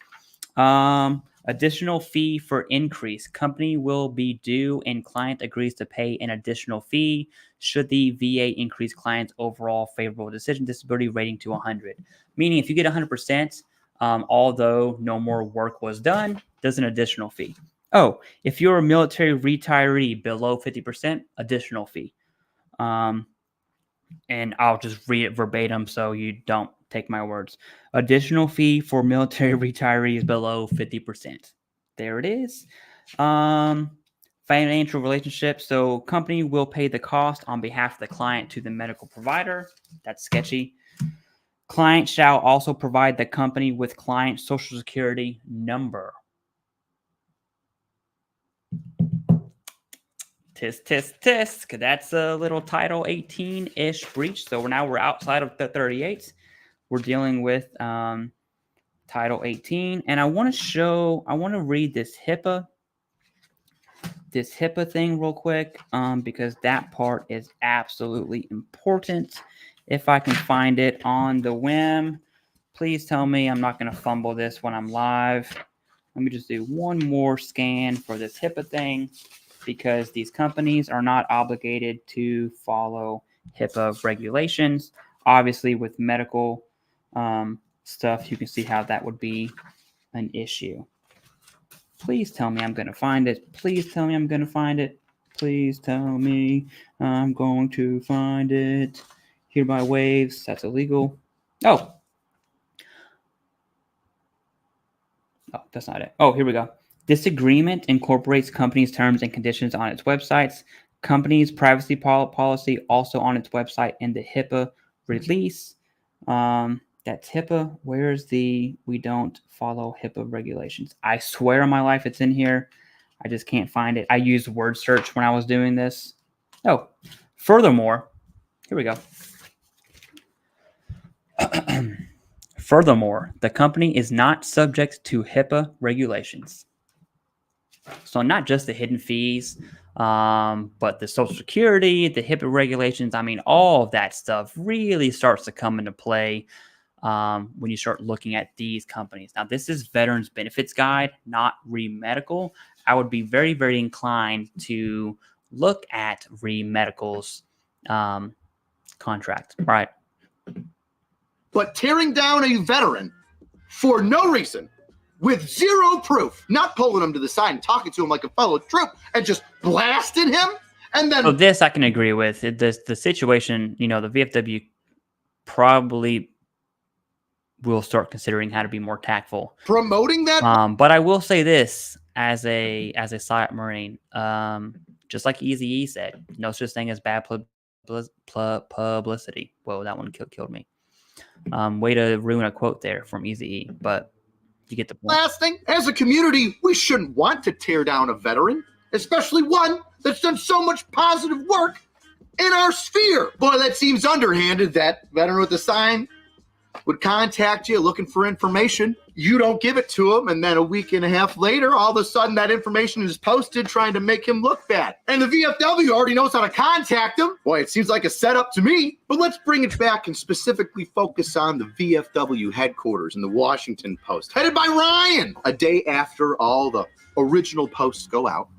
Additional fee for increase. Company will be due and client agrees to pay an additional fee should the VA increase client's overall favorable decision disability rating to 100. Meaning if you get 100%, although no more work was done, there's an additional fee. Oh, if you're a military retiree below 50%, additional fee. And I'll just read it verbatim so you don't take my words. Additional fee for military retirees below 50%. There it is. Financial relationship. So company will pay the cost on behalf of the client to the medical provider. That's sketchy. Client shall also provide the company with client social security number. Tisk, tisk, tisk. That's a little Title 18-ish breach. So we're outside of the 38. We're dealing with Title 18. And I want to read this HIPAA thing real quick because that part is absolutely important. If I can find it on the whim, please tell me I'm not going to fumble this when I'm live. Let me just do one more scan for this HIPAA thing because these companies are not obligated to follow HIPAA regulations. Obviously, with medical stuff, you can see how that would be an issue. Please tell me I'm going to find it. Please tell me I'm going to find it. Please tell me I'm going to find it. Hereby waives. That's illegal. Oh, that's not it. Oh, here we go. This agreement incorporates company's terms and conditions on its websites. Company's privacy policy also on its website and the HIPAA release. That's HIPAA. Where's the we don't follow HIPAA regulations? I swear on my life it's in here. I just can't find it. I used word search when I was doing this. Oh, furthermore, here we go. Furthermore, the company is not subject to HIPAA regulations. So not just the hidden fees, but the Social Security, the HIPAA regulations. I mean, all of that stuff really starts to come into play when you start looking at these companies. Now, this is Veterans Benefits Guide, not ReMedical. I would be very, very inclined to look at ReMedical's contract. Right. But tearing down a veteran for no reason, with zero proof, not pulling him to the side and talking to him like a fellow troop and just blasting him. And then this I can agree with. The situation, the VFW probably will start considering how to be more tactful. Promoting that. But I will say this as a SIOP Marine, just like Eazy-E said, no such thing as bad publicity. Whoa, that one killed me. Way to ruin a quote there from Eazy-E, but you get the point. Last thing, as a community, we shouldn't want to tear down a veteran, especially one that's done so much positive work in our sphere. Boy, that seems underhanded. That veteran with the sign would contact you looking for information. You don't give it to him, and then a week and a half later, all of a sudden that information is posted trying to make him look bad. And the VFW already knows how to contact him. Boy, it seems like a setup to me. But let's bring it back and specifically focus on the VFW headquarters in the Washington Post, headed by Ryan. A day after all the original posts go out,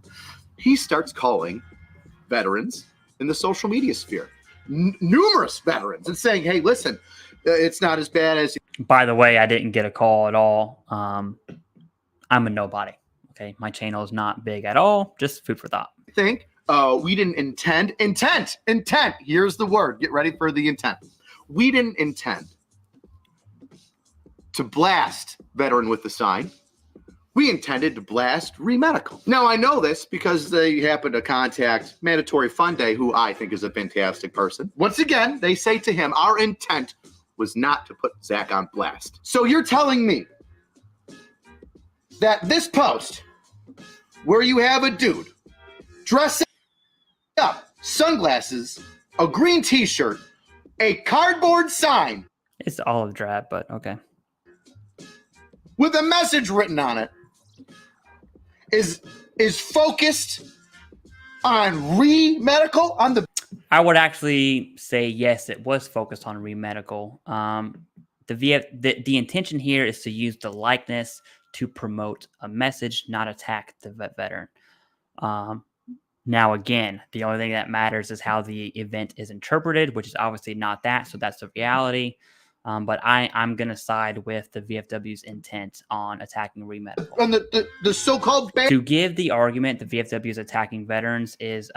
he starts calling veterans in the social media sphere, numerous veterans, and saying, hey, listen, it's not as bad as... By the way, I didn't get a call at all. I'm a nobody. Okay, my channel is not big at all. Just food for thought. I think we didn't intend. Intent. Here's the word. Get ready for the intent. We didn't intend to blast veteran with the sign. We intended to blast ReMedical. Now, I know this because they happen to contact Mandatory Fund Day, who I think is a fantastic person. Once again, they say to him, our intent was not to put Zach on blast. So you're telling me that this post where you have a dude dressed up, sunglasses, a green t-shirt, a cardboard sign. It's olive drab, but okay. With a message written on it is focused on ReMedical, on the... I would actually say yes, it was focused on remedical. The intention here is to use the likeness to promote a message, not attack the veteran. Now, again, the only thing that matters is how the event is interpreted, which is obviously not that. So that's the reality. But I'm going to side with the VFW's intent on attacking remedical. And the so-called to give the argument the VFW is attacking veterans is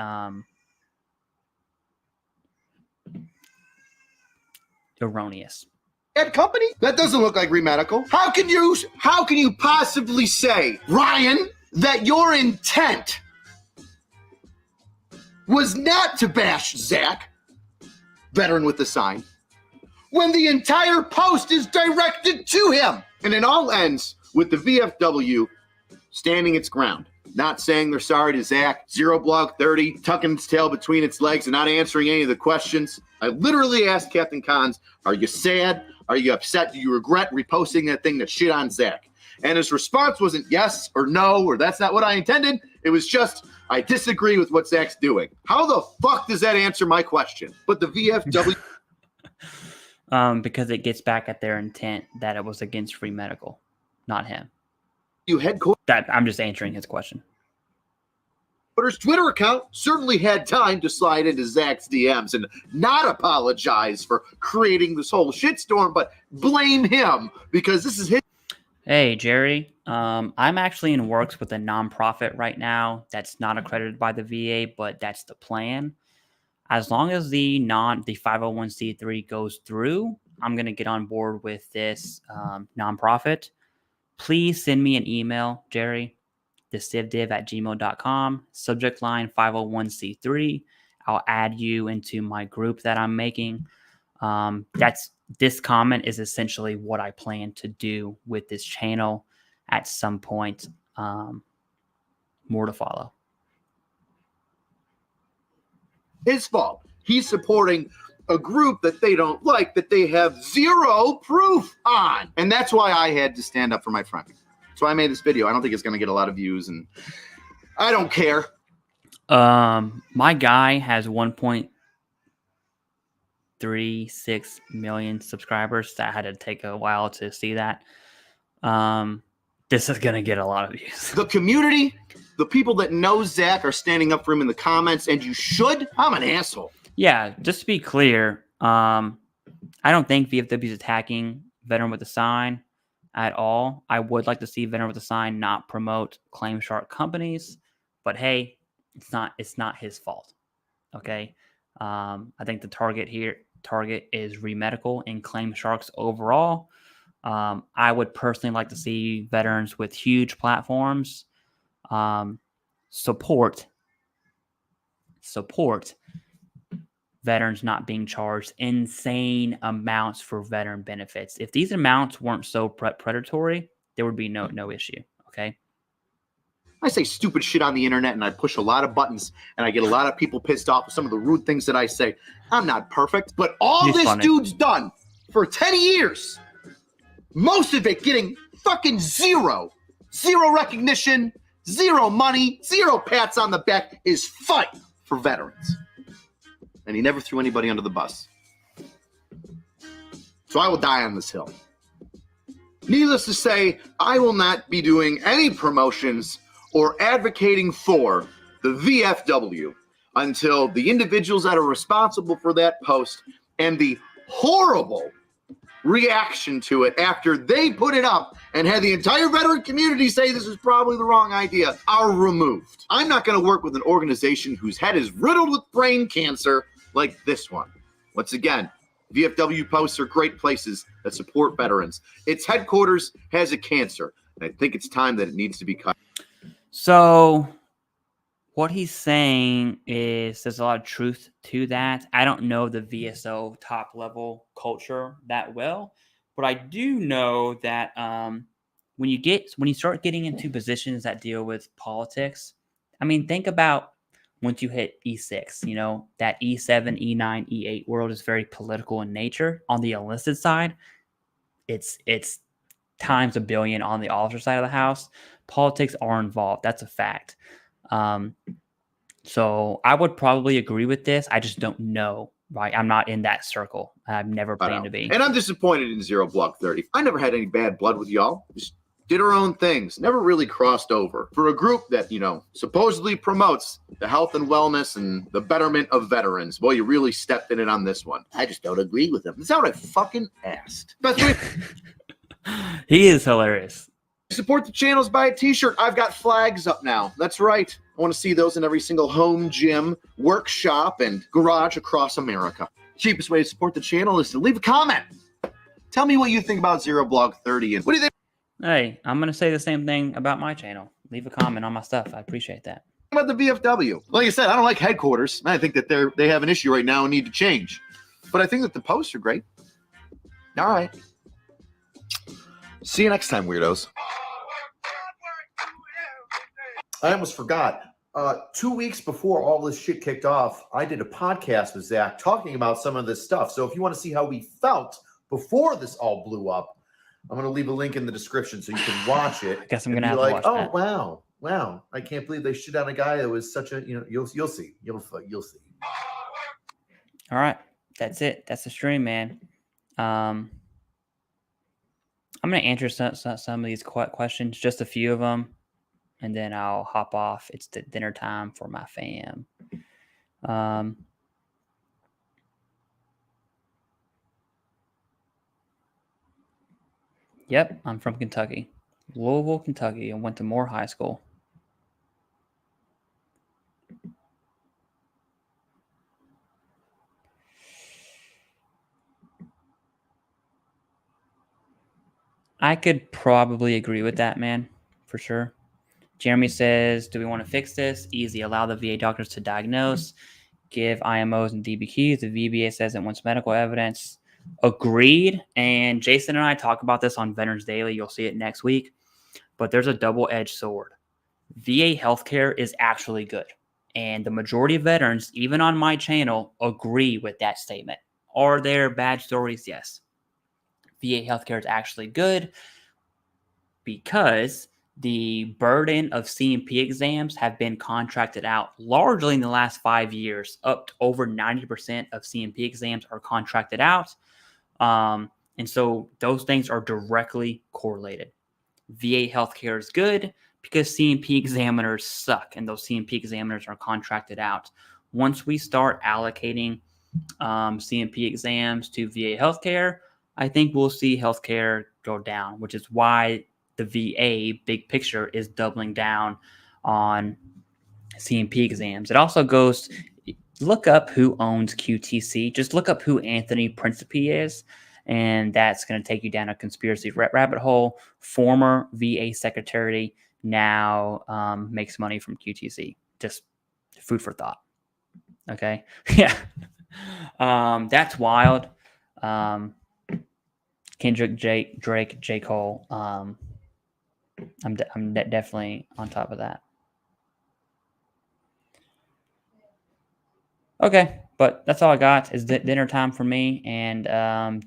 erroneous. Bad company? That doesn't look like remedical. How can you possibly say, Ryan, that your intent was not to bash Zach, veteran with the sign, when the entire post is directed to him? And it all ends with the VFW standing its ground, not saying they're sorry to Zach, 0 Blog 30, tucking its tail between its legs and not answering any of the questions. I literally asked Captain Cons, are you sad? Are you upset? Do you regret reposting that thing that shit on Zach? And his response wasn't yes or no, or that's not what I intended. It was just, I disagree with what Zach's doing. How the fuck does that answer my question? But the VFW... Because it gets back at their intent that it was against free medical, not him. That I'm just answering his question. But his Twitter account certainly had time to slide into Zach's DMs and not apologize for creating this whole shitstorm, but blame him because this is his... Hey, Jerry, I'm actually in works with a nonprofit right now that's not accredited by the VA, but that's the plan. As long as the 501c3 goes through, I'm going to get on board with this nonprofit. Please send me an email, Jerry, CIVDIV@gmail.com, subject line 501c3. I'll add you into my group that I'm making. This comment is essentially what I plan to do with this channel at some point. More to follow. His fault. He's supporting a group that they don't like, that they have zero proof on. And that's why I had to stand up for my friend. So I made this video. I don't think it's going to get a lot of views, and I don't care. My guy has 1.36 million subscribers. That had to take a while to see that. This is going to get a lot of views. The community, the people that know Zach are standing up for him in the comments, and you should. I'm an asshole. Yeah, just to be clear, I don't think VFW is attacking Veteran with a Sign at all. I would like to see Veteran with a Sign not promote Claim Shark companies, but hey, it's not his fault. Okay, I think the target is Remedical and Claim Sharks overall. I would personally like to see veterans with huge platforms support veterans not being charged insane amounts for veteran benefits. If these amounts weren't so predatory, there would be no issue. Okay. I say stupid shit on the internet and I push a lot of buttons and I get a lot of people pissed off with some of the rude things that I say. I'm not perfect, but all this dude's done for 10 years, most of it getting fucking zero recognition, zero money, zero pats on the back, is fight for veterans. And he never threw anybody under the bus. So I will die on this hill. Needless to say, I will not be doing any promotions or advocating for the VFW until the individuals that are responsible for that post and the horrible reaction to it after they put it up and had the entire veteran community say this is probably the wrong idea are removed. I'm not going to work with an organization whose head is riddled with brain cancer like this one. Once again, VFW posts are great places that support veterans. Its headquarters has a cancer, and I think it's time that it needs to be cut. So what he's saying is there's a lot of truth to that. I don't know the VSO top level culture that well, but I do know that when you start getting into positions that deal with politics, I mean, think about once you hit E6, you know, that E7, E9, E8 world is very political in nature. On the enlisted side, it's times a billion on the officer side of the house. Politics are involved. That's a fact. So I would probably agree with this. I just don't know, right? I'm not in that circle. I've never planned to be. And I'm disappointed in Zero Block 30. I never had any bad blood with y'all. Just did our own things. Never really crossed over. For a group that, supposedly promotes the health and wellness and the betterment of veterans, boy, you really stepped in it on this one. I just don't agree with him. That's not what I fucking asked. Best way he is hilarious. Support the channels, buy a t-shirt. I've got flags up now. That's right. I want to see those in every single home gym, workshop, and garage across America. Cheapest way to support the channel is to leave a comment. Tell me what you think about Zero Block 30 and what do you think Hey, I'm going to say the same thing about my channel. Leave a comment on my stuff. I appreciate that. about the VFW. Like I said, I don't like headquarters. I think that they have an issue right now and need to change. But I think that the posts are great. All right. See you next time, weirdos. I almost forgot. 2 weeks before all this shit kicked off, I did a podcast with Zach talking about some of this stuff. So if you want to see how we felt before this all blew up, I'm going to leave a link in the description so you can watch it. I guess I'm going to have to watch that. Oh, wow. I can't believe they shit on a guy that was such a, you'll see. You'll see. All right. That's it. That's the stream, man. I'm going to answer some of these questions, just a few of them, and then I'll hop off. It's the dinner time for my fam. Yep, I'm from Kentucky. Louisville, Kentucky, and went to Moore High School. I could probably agree with that, man, for sure. Jeremy says, do we want to fix this? Easy. Allow the VA doctors to diagnose. Give IMOs and DBQs. The VBA says it wants medical evidence. Agreed. And Jason and I talk about this on Veterans Daily. You'll see it next week. But there's a double-edged sword. VA healthcare is actually good. And the majority of veterans, even on my channel, agree with that statement. Are there bad stories? Yes. VA healthcare is actually good because the burden of C&P exams have been contracted out largely in the last 5 years. Up to over 90% of C&P exams are contracted out. And so those things are directly correlated. VA healthcare is good because C&P examiners suck, and those C&P examiners are contracted out. Once we start allocating C&P exams to VA healthcare, I think we'll see healthcare go down, which is why the VA big picture is doubling down on C&P exams. It also goes, look up who owns QTC. Just look up who Anthony Principe is, and that's going to take you down a conspiracy rabbit hole. Former VA secretary now makes money from QTC. Just food for thought. Okay. Yeah. That's wild. Kendrick, Drake, J. Cole. I'm definitely on top of that. Okay, but that's all I got. Is dinner time for me, and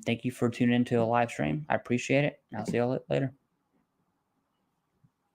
thank you for tuning into the live stream. I appreciate it. I'll see you all later.